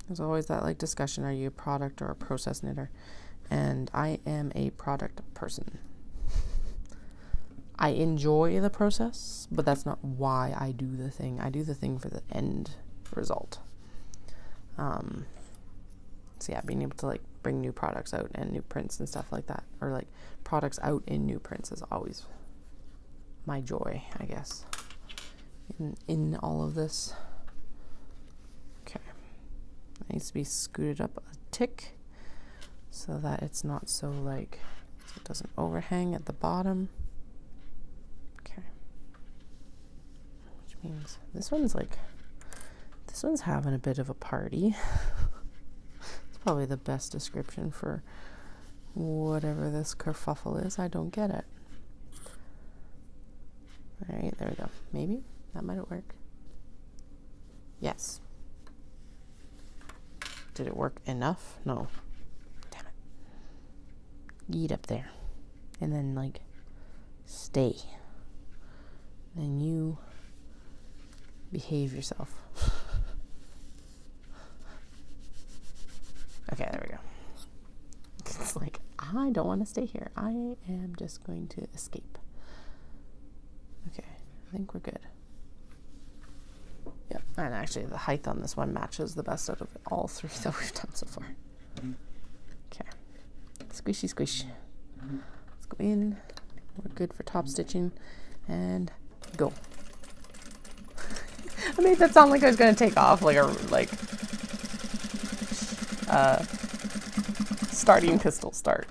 There's always that like discussion, are you a product or a process knitter? And I am a product person. I enjoy the process, but that's not why I do the thing. I do the thing for the end result. So yeah, being able to like bring new products out and new prints and stuff like that, or like products out in new prints, is always my joy, I guess, in all of this. Okay, it needs to be scooted up a tick so that it's not so like, so it doesn't overhang at the bottom. Okay, which means this one's having a bit of a party. It's probably the best description for whatever this kerfuffle is. I don't get it. All right, there we go. Maybe that might work. Yes. Did it work enough? No. Damn it. Get up there. And then, like, stay. Then you behave yourself. Okay, there we go. It's like, I don't want to stay here. I am just going to escape. Okay, I think we're good. Yep, and actually the height on this one matches the best out of all three that we've done so far. Okay, squishy squish. Let's go in. We're good for top stitching. And go. I made that sound like I was going to take off, starting pistol start.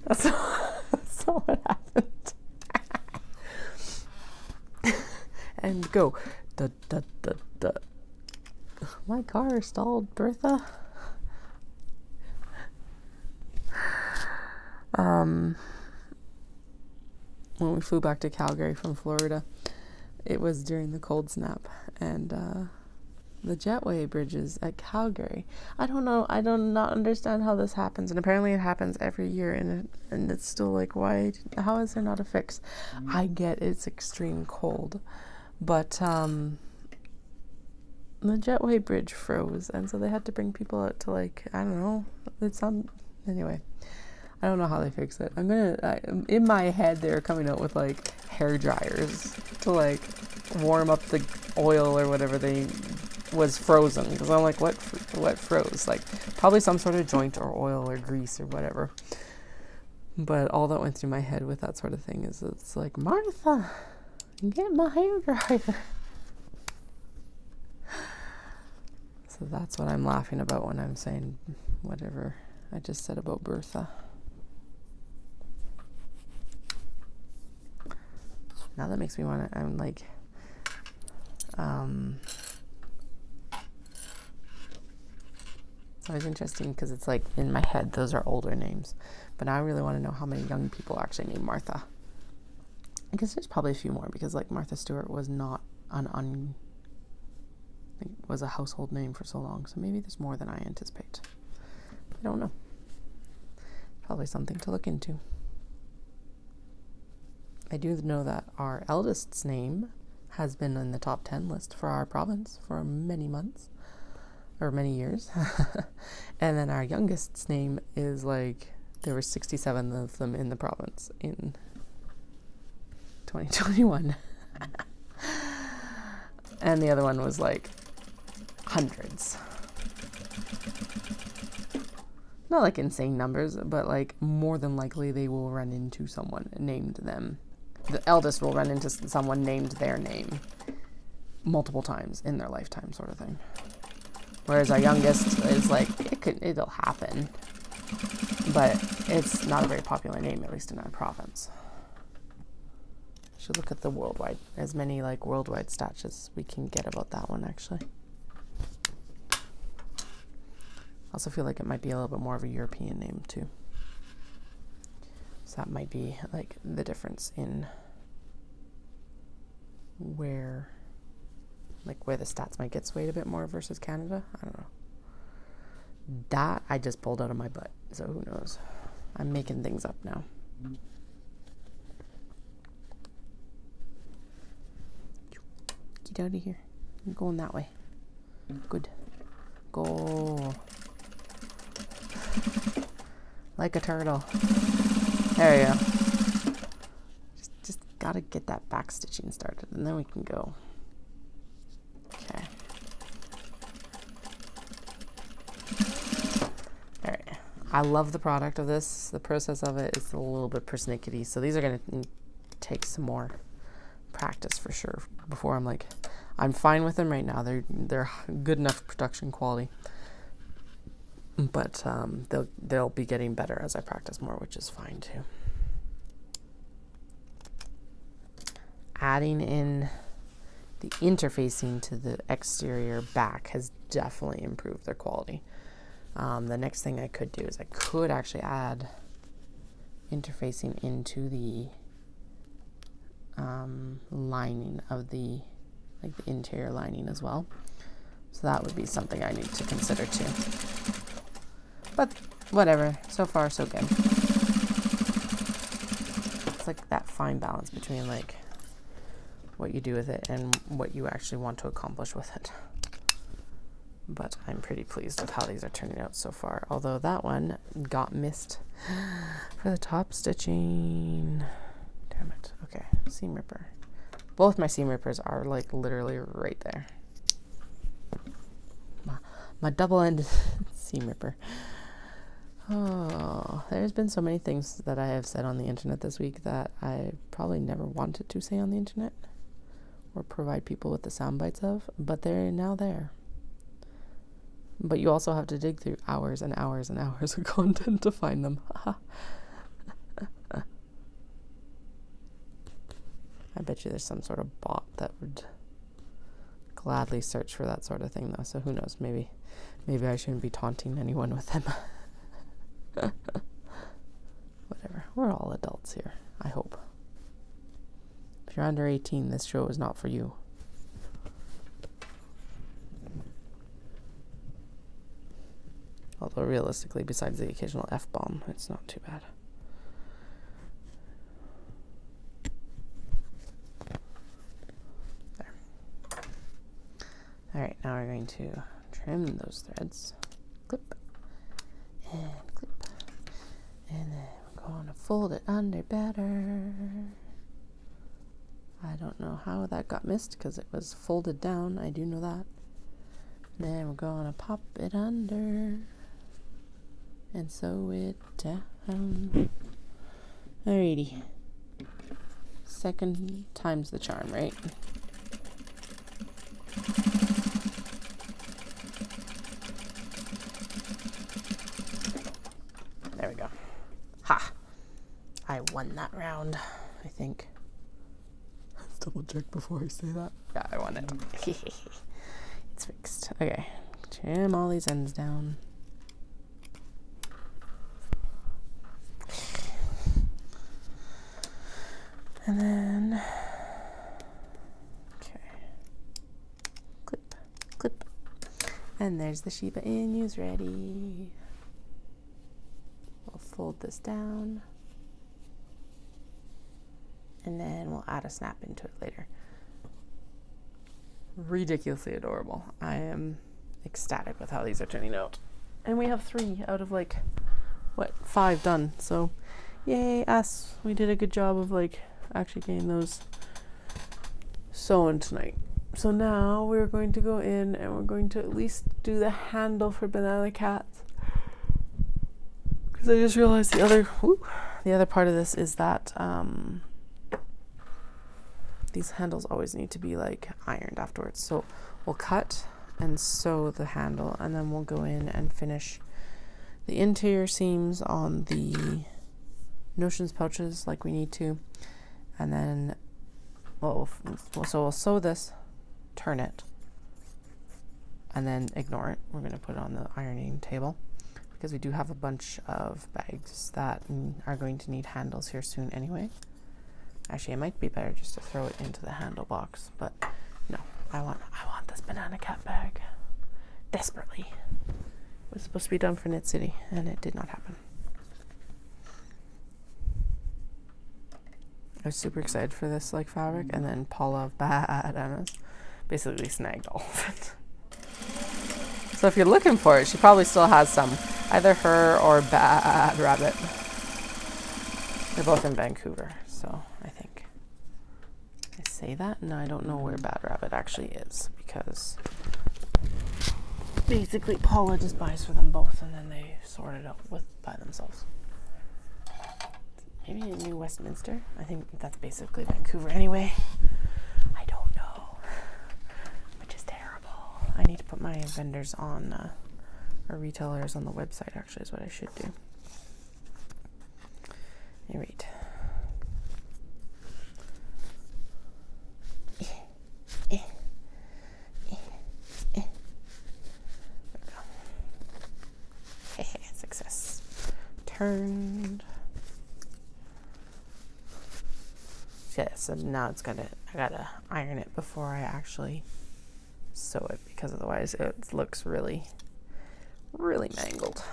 That's not what happened. And go. Da, da, da, da. My car stalled, Bertha. When we flew back to Calgary from Florida, it was during the cold snap, and the jetway bridges at Calgary. I don't know. I do not understand how this happens, and apparently it happens every year, and it's still like, why? How is there not a fix? I get it's extreme cold, but the jetway bridge froze, and so they had to bring people out to, like, I don't know. Anyway. I don't know how they fix it. In my head, they're coming out with like hair dryers to like warm up the oil or whatever was frozen. Because I'm like, what froze? Like probably some sort of joint or oil or grease or whatever. But all that went through my head with that sort of thing is it's like, Martha, Get my hair dryer. So that's what I'm laughing about when I'm saying whatever I just said about Bertha. Now that makes me want to, I'm like, it's always interesting because it's like in my head, those are older names. But now I really want to know how many young people actually named Martha. I guess there's probably a few more because like Martha Stewart was not was a household name for so long. So maybe there's more than I anticipate. I don't know. Probably something to look into. I do know that our eldest's name has been in the top 10 list for our province for many months or many years. And then our youngest's name is like, there were 67 of them in the province in 2021. And the other one was like hundreds. Not like insane numbers, but like more than likely they will run into someone named them. The eldest will run into someone named their name multiple times in their lifetime, sort of thing. Whereas our youngest is like, it'll happen, but it's not a very popular name, at least in our province. Should look at the worldwide, as many like worldwide stats as we can get about that one, actually. I also feel like it might be a little bit more of a European name too. So that might be like the difference in where the stats might get swayed a bit more versus Canada. I don't know. That I just pulled out of my butt, so who knows? I'm making things up now. Get out of here. I'm going that way. Good. Go. Like a turtle. There you go. Just gotta get that back stitching started, and then we can go. Okay. All right. I love the product of this. The process of it is a little bit persnickety, so these are gonna take some more practice for sure before I'm like, I'm fine with them right now. They're good enough production quality, but they'll be getting better as I practice more, which is fine too. Adding in the interfacing to the exterior back has definitely improved their quality. The next thing I could do is I could actually add interfacing into the lining of the interior lining as well. So that would be something I need to consider too. But whatever, so far so good. It's like that fine balance between like what you do with it and what you actually want to accomplish with it. But I'm pretty pleased with how these are turning out so far. Although that one got missed for the top stitching. Damn it. Okay, seam ripper. Both my seam rippers are like literally right there. My double-ended seam ripper. Oh, there's been so many things that I have said on the internet this week that I probably never wanted to say on the internet or provide people with the sound bites of, but they're now there. But you also have to dig through hours and hours and hours of content to find them. I bet you there's some sort of bot that would gladly search for that sort of thing, though. So who knows? Maybe I shouldn't be taunting anyone with them. Whatever. We're all adults here, I hope. If you're under 18, this show is not for you. Although realistically, besides the occasional F-bomb, it's not too bad. There. Alright, now we're going to trim those threads. Clip. And clip. And then we're going to fold it under better. I don't know how that got missed because it was folded down. I do know that. Then we're going to pop it under and sew it down. Alrighty. second time's the charm, right? There we go. Ha! I won that round, I think. Let's double check before I say that. Yeah, I won it. It's fixed. Okay. Trim all these ends down. And then, okay, clip, clip. And there's the Shiba Inus ready. We'll fold this down. And then we'll add a snap into it later. Ridiculously adorable. I am ecstatic with how these are turning out. And we have 3 out of like, what, 5 done. So, yay, us. We did a good job of like actually getting those sewn tonight. So now we're going to go in and we're going to at least do the handle for Banana Cats. Because I just realized the other part of this is that these handles always need to be like ironed afterwards. So we'll cut and sew the handle, and then we'll go in and finish the interior seams on the notions pouches like we need to. And then we'll sew this, turn it, and then ignore it. We're going to put it on the ironing table because we do have a bunch of bags that are going to need handles here soon anyway. Actually, it might be better just to throw it into the handle box, but no, I want this Banana Cat bag desperately. It was supposed to be done for Knit City, and it did not happen. I was super excited for this like fabric, and then Paula of Badanas basically snagged all of it. So if you're looking for it, she probably still has some. Either her or Bad Rabbit. They're both in Vancouver, so I think. I say that, and I don't know where Bad Rabbit actually is, because basically Paula just buys for them both, and then they sort it out by themselves. Maybe in New Westminster. I think that's basically Vancouver anyway. I don't know, which is terrible. I need to put my vendors on, or retailers on the website, actually, is what I should do. All right. There we go. Success. Turned. Yeah, so now I gotta iron it before I actually sew it, because otherwise it looks really, really mangled.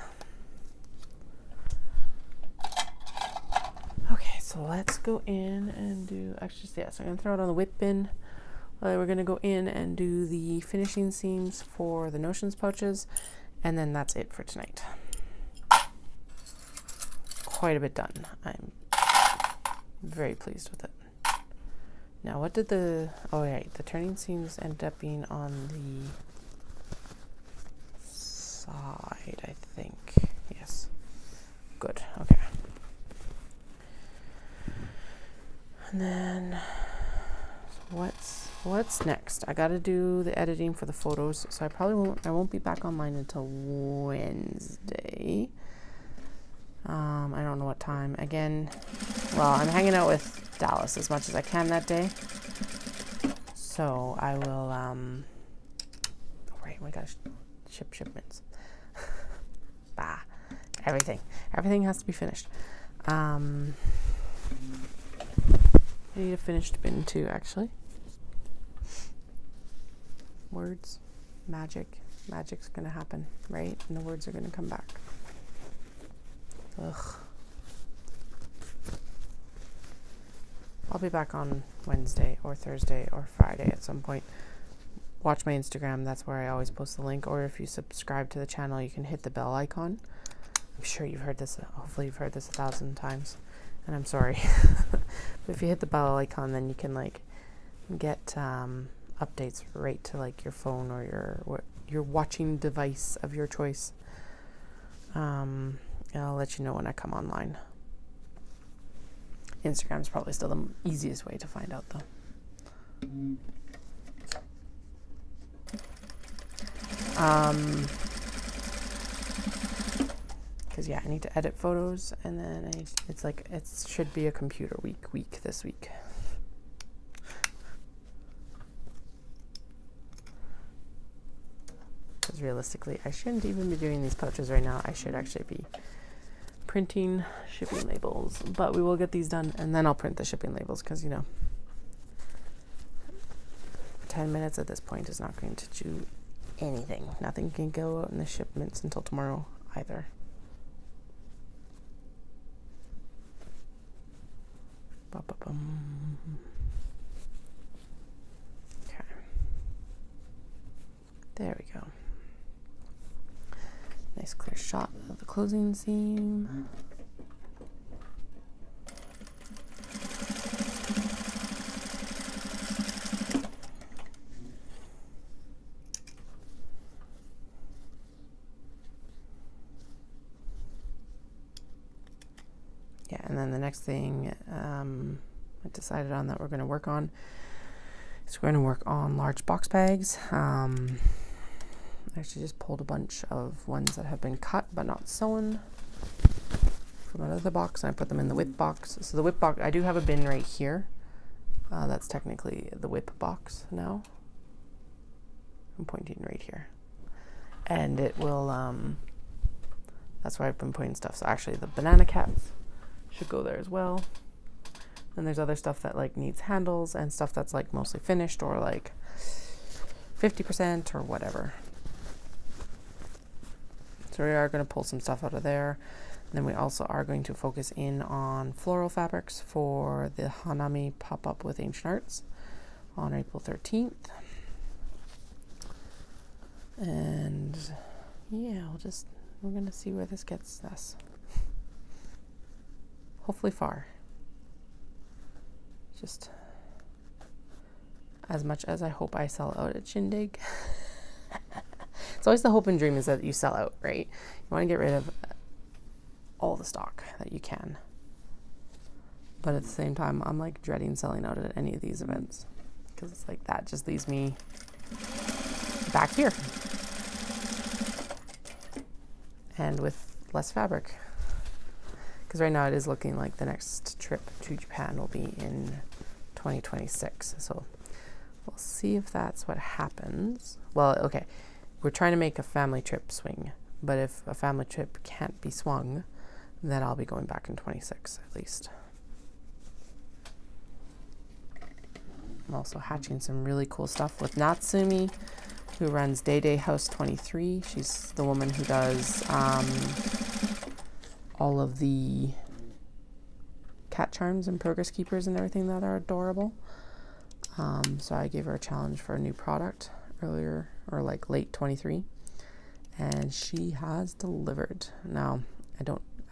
Okay, so let's go in and do, actually, yeah, so I'm gonna throw it on the whip bin. We're gonna go in and do the finishing seams for the notions pouches, and then that's it for tonight. Quite a bit done. I'm very pleased with it. Now, what did the turning seams end up being on the side, I think. Yes. Good, okay. And then, what's next? I gotta do the editing for the photos, so I won't be back online until Wednesday. I don't know what time. Again, well, I'm hanging out with Dallas as much as I can that day. So I will, right, we gotta ship shipments. Everything has to be finished. I need a finished bin too, actually. Words, magic's gonna happen, right? And the words are gonna come back. Ugh. I'll be back on Wednesday or Thursday or Friday at some point. Watch my Instagram, that's where I always post the link, or if you subscribe to the channel, you can hit the bell icon. I'm sure you've heard this, hopefully you've heard this 1,000 times, and I'm sorry. But if you hit the bell icon, then you can like get updates right to like your phone or your watching device of your choice. And I'll let you know when I come online. Instagram's probably still the easiest way to find out, though. Because yeah, I need to edit photos, and then it's like it should be a computer week this week. Because realistically, I shouldn't even be doing these pouches right now. I should actually be printing shipping labels, but we will get these done, and then I'll print the shipping labels, because 10 minutes at this point is not going to do anything. Nothing can go out in the shipments until tomorrow either. Okay. There we go. Nice clear shot of the closing seam. Yeah, and then the next thing I decided on that we're going to work on is we're going to work on large box bags. I actually just pulled a bunch of ones that have been cut but not sewn from another box, and I put them in the whip box. So the whip box, I do have a bin right here. That's technically the whip box now. I'm pointing right here. And it will, that's where I've been putting stuff. So actually the banana caps should go there as well. And there's other stuff that like needs handles, and stuff that's like mostly finished or like 50% or whatever. So we are going to pull some stuff out of there. And then we also are going to focus in on floral fabrics for the Hanami pop-up with Ancient Arts on April 13th. And yeah, we're going to see where this gets us. Hopefully far. Just as much as I hope I sell out at Shindig. It's always the hope and dream is that you sell out, right? You want to get rid of all the stock that you can. But at the same time, I'm like dreading selling out at any of these events, because it's like that just leaves me back here and with less fabric. Because right now it is looking like the next trip to Japan will be in 2026. So we'll see if that's what happens. Well, okay, we're trying to make a family trip swing, but if a family trip can't be swung, then I'll be going back in 26 at least. I'm also hatching some really cool stuff with Natsumi, who runs Day Day House 23. She's the woman who does all of the cat charms and progress keepers and everything that are adorable. So I gave her a challenge for a new product earlier, or like late 23, and she has delivered. Now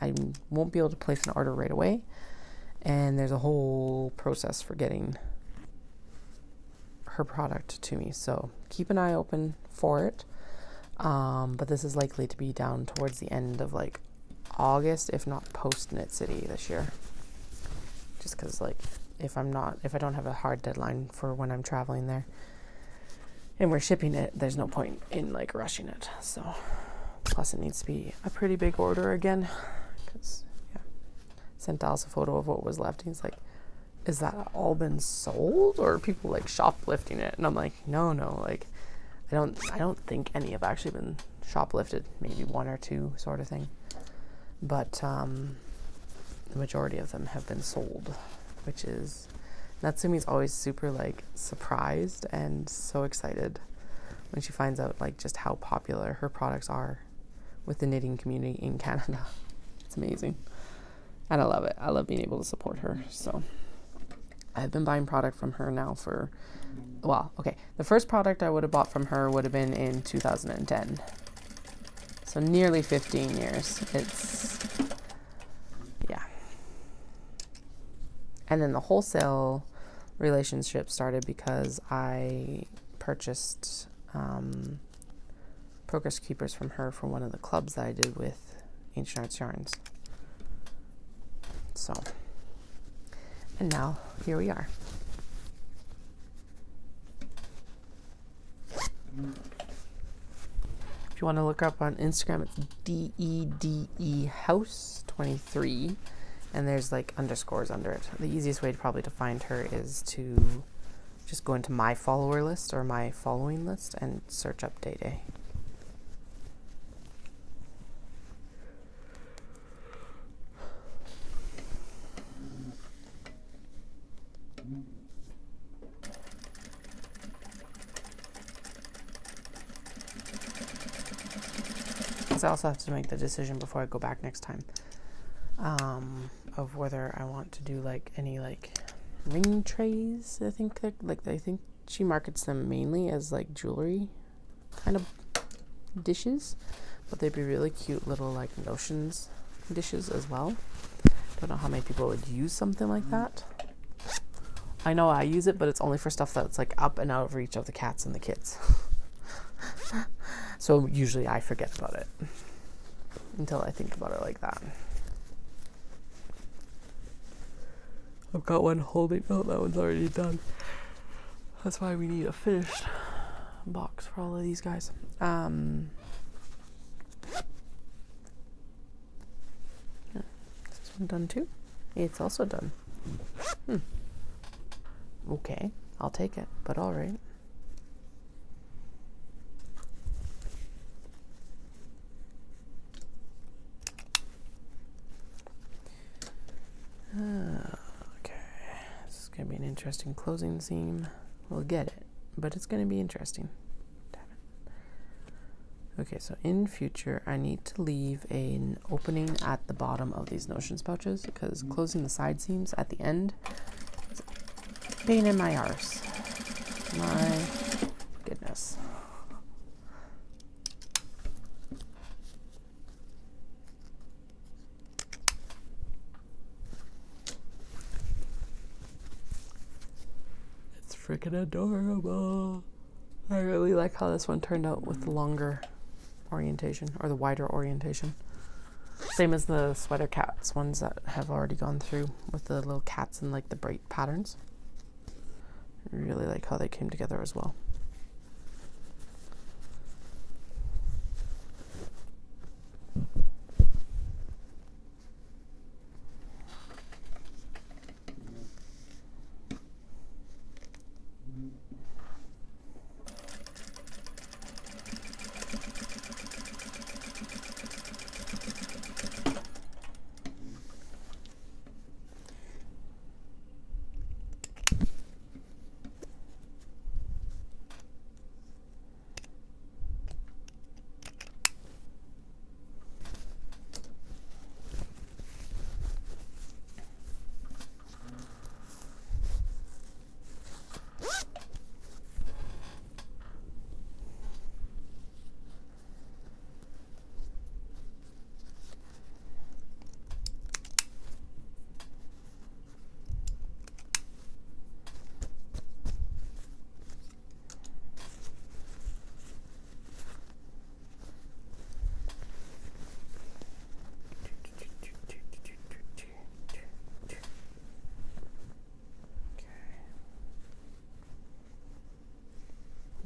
I won't be able to place an order right away, and there's a whole process for getting her product to me, so keep an eye open for it. But this is likely to be down towards the end of like August, if not post Knit City this year, just because like if I don't have a hard deadline for when I'm traveling there and we're shipping it, there's no point in like rushing it. So plus it needs to be a pretty big order again, because yeah, sent Dallas a photo of what was left, and he's like, is that all been sold, or are people like shoplifting it? And I'm like, no, like I don't think any have actually been shoplifted, maybe one or two sort of thing, but the majority of them have been sold, which is, Natsumi's always super like surprised and so excited when she finds out like just how popular her products are with the knitting community in Canada. It's amazing, and I love it. I love being able to support her. So I've been buying product from her now for, well, okay, the first product I would have bought from her would have been in 2010. So nearly 15 years. It's, yeah. And then the wholesale relationship started because I purchased progress keepers from her for one of the clubs that I did with Ancient Arts Yarns. So And now, here we are. If you want to look up on Instagram, it's DEDE House 23, and there's like underscores under it. The easiest way probably to find her is to just go into my follower list or my following list and search up Day Day. I also have to make the decision before I go back next time of whether I want to do like any like ring trays. I think she markets them mainly as like jewelry kind of dishes, but they'd be really cute little like notions dishes as well. Don't know how many people would use something like that. I know I use it, but it's only for stuff that's like up and out of reach of the cats and the kids. So usually I forget about it until I think about it like that. I've got one holding. Oh, that one's already done. That's why we need a finished box for all of these guys. Yeah. Is this one done too? It's also done. Okay, I'll take it, but all right. Okay, this is going to be an interesting closing seam. We'll get it, but it's going to be interesting. Damn it. Okay, so in future, I need to leave an opening at the bottom of these notions pouches because closing the side seams at the end is a pain in my arse. My goodness. Freaking adorable. I really like how this one turned out with the longer orientation or the wider orientation. Same as the sweater cats ones that have already gone through with the little cats and like the bright patterns. I really like how they came together as well.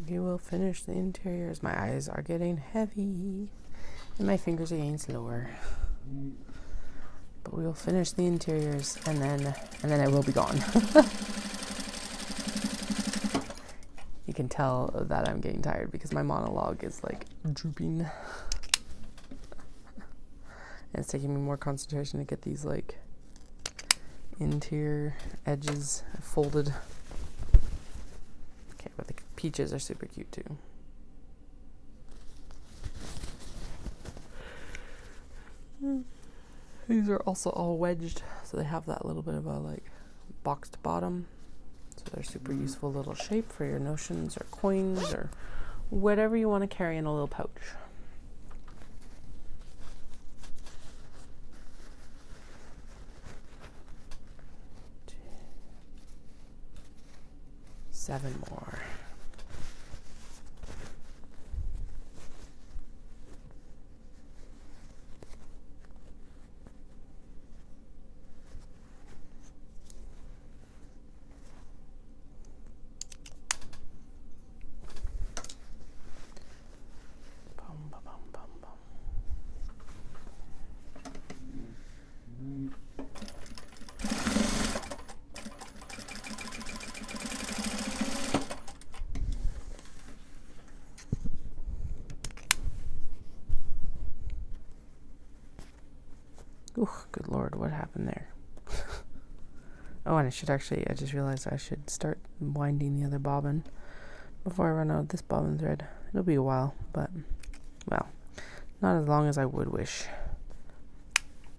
We will finish the interiors. My eyes are getting heavy and my fingers are getting slower. But we will finish the interiors and then I will be gone. You can tell that I'm getting tired because my monologue is like drooping. And it's taking me more concentration to get these like interior edges folded. Okay, but the peaches are super cute too. These are also all wedged, so they have that little bit of a like boxed bottom. So they're super useful little shape for your notions or coins or whatever you want to carry in a little pouch. Seven more. Ooh, good Lord, what happened there? Oh, and I just realized I should start winding the other bobbin before I run out of this bobbin thread. It'll be a while, but, well, not as long as I would wish,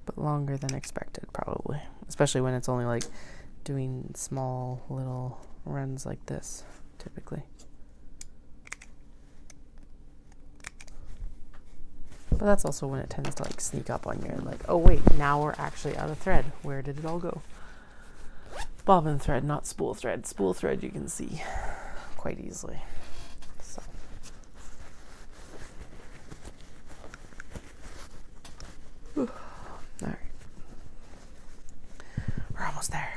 but longer than expected, probably. Especially when it's only like doing small little runs like this, typically. But that's also when it tends to like sneak up on you and like, oh wait, now we're actually out of thread. Where did it all go? Bobbin thread, not spool thread. Spool thread you can see quite easily. So. All right. We're almost there.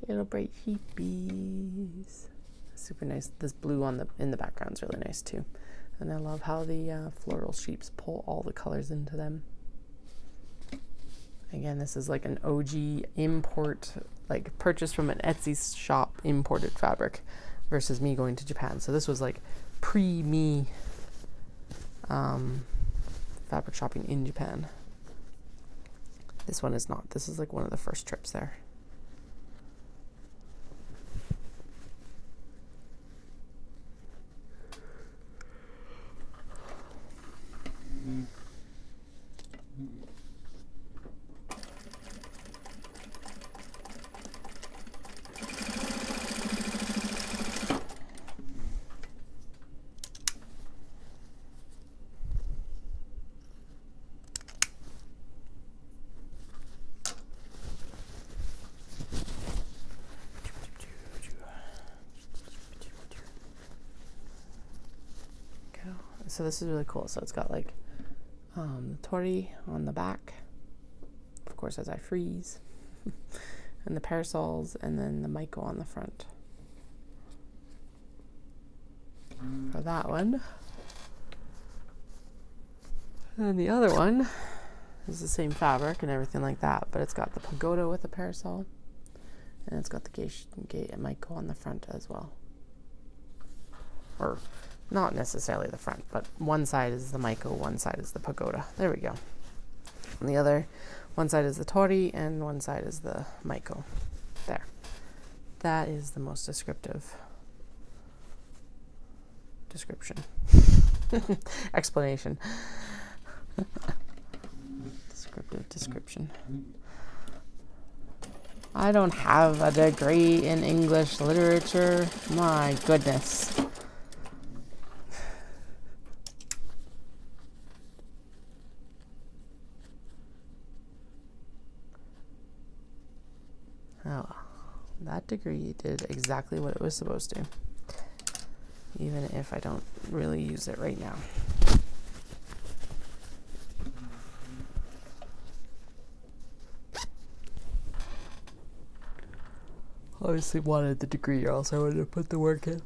Little bright sheepies. Super nice. This blue in the background is really nice too. And I love how the floral sheeps pull all the colors into them. Again, this is like an OG import, like purchase from an Etsy shop imported fabric versus me going to Japan. So this was like pre-me fabric shopping in Japan. This one is not. This is like one of the first trips there. So this is really cool. So it's got like the tori on the back, of course, as I freeze, and the parasols, and then the maiko on the front for that one. And then the other one is the same fabric and everything like that, but it's got the pagoda with the parasol, and it's got the maiko on the front as well. Or not necessarily the front, but one side is the maiko, one side is the pagoda. There we go. And the other, one side is the tori, and one side is the maiko. There. That is the most descriptive description. Explanation. Descriptive description. I don't have a degree in English literature. My goodness. Oh, that degree did exactly what it was supposed to, even if I don't really use it right now. Obviously wanted the degree, or else I would have put the work in.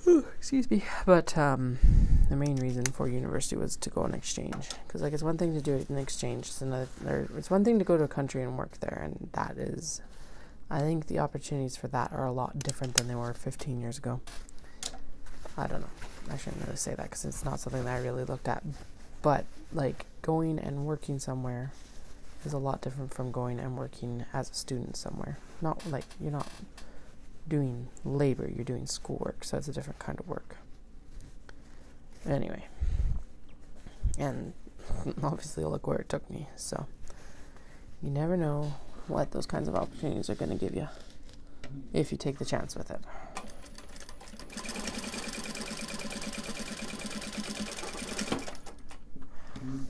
Ooh, excuse me. But the main reason for university was to go on exchange, because like it's one thing to do an exchange, it's one thing to go to a country and work there, and that is, I think the opportunities for that are a lot different than they were 15 years ago. I don't know, I shouldn't really say that because it's not something that I really looked at, but like going and working somewhere is a lot different from going and working as a student somewhere. Not like you're not doing labor, you're doing schoolwork, so it's a different kind of work. Anyway, and obviously look where it took me, so you never know what those kinds of opportunities are going to give you if you take the chance with it.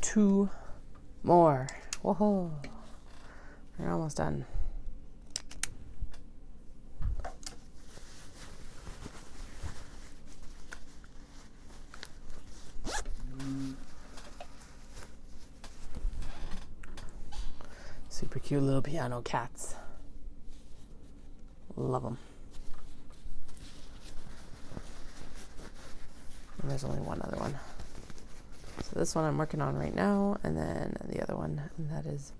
Two more. Whoa, we're almost done. Super cute little piano cats. Love them. And there's only one other one. So this one I'm working on right now, and then the other one, and that is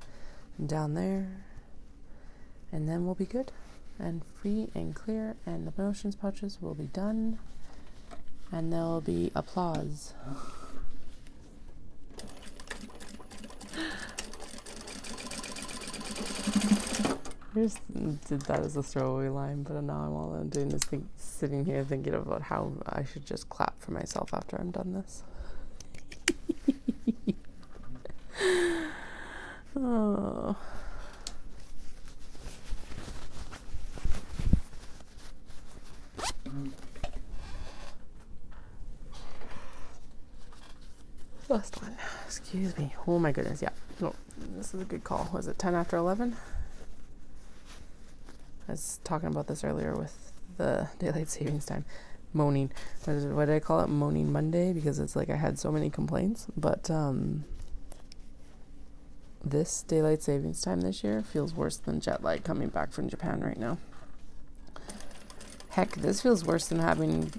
down there. And then we'll be good and free and clear, and the motions pouches will be done, and there'll be applause. I just did that as a throwaway line, but now all I'm doing is sitting here thinking about how I should just clap for myself after I'm done this. Oh. Last one. Excuse me. Oh my goodness. Yeah. No, this is a good call. Was it 10 after 11? I was talking about this earlier with the daylight savings time. Moaning. What did I call it? Moaning Monday, because it's like I had so many complaints. But this daylight savings time this year feels worse than jet lag coming back from Japan right now. Heck, this feels worse than having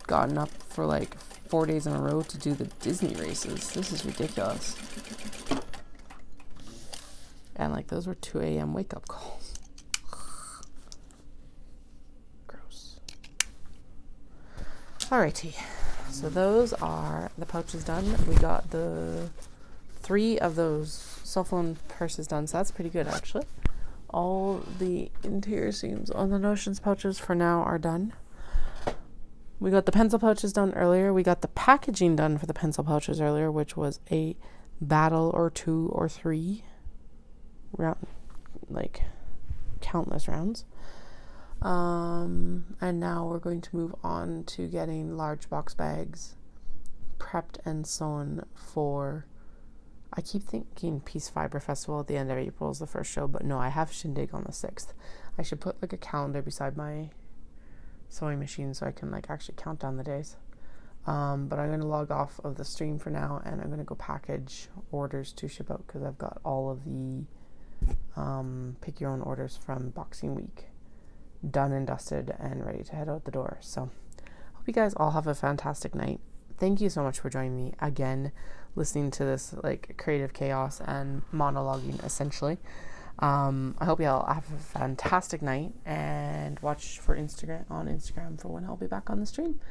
gotten up for like 4 days in a row to do the Disney races. This is ridiculous. And like those were 2 a.m. wake up calls. Gross. Alrighty. So those are the pouches done. We got the 3 of those cell phone purses done, so that's pretty good actually. All the interior seams on the notions pouches for now are done. We got the pencil pouches done earlier. We got the packaging done for the pencil pouches earlier, which was a battle or 2 or 3 round, like countless rounds. And now we're going to move on to getting large box bags prepped and sewn for, I keep thinking Peace Fibre Festival at the end of April is the first show, but no, I have Shindig on the 6th. I should put like a calendar beside my sewing machine so I can like actually count down the days. But I'm going to log off of the stream for now, and I'm going to go package orders to ship out, because I've got all of the pick your own orders from Boxing Week done and dusted and ready to head out the door. So hope you guys all have a fantastic night. Thank you so much for joining me again, listening to this like creative chaos and monologuing essentially. I hope you all have a fantastic night, and watch for on Instagram for when I'll be back on the stream.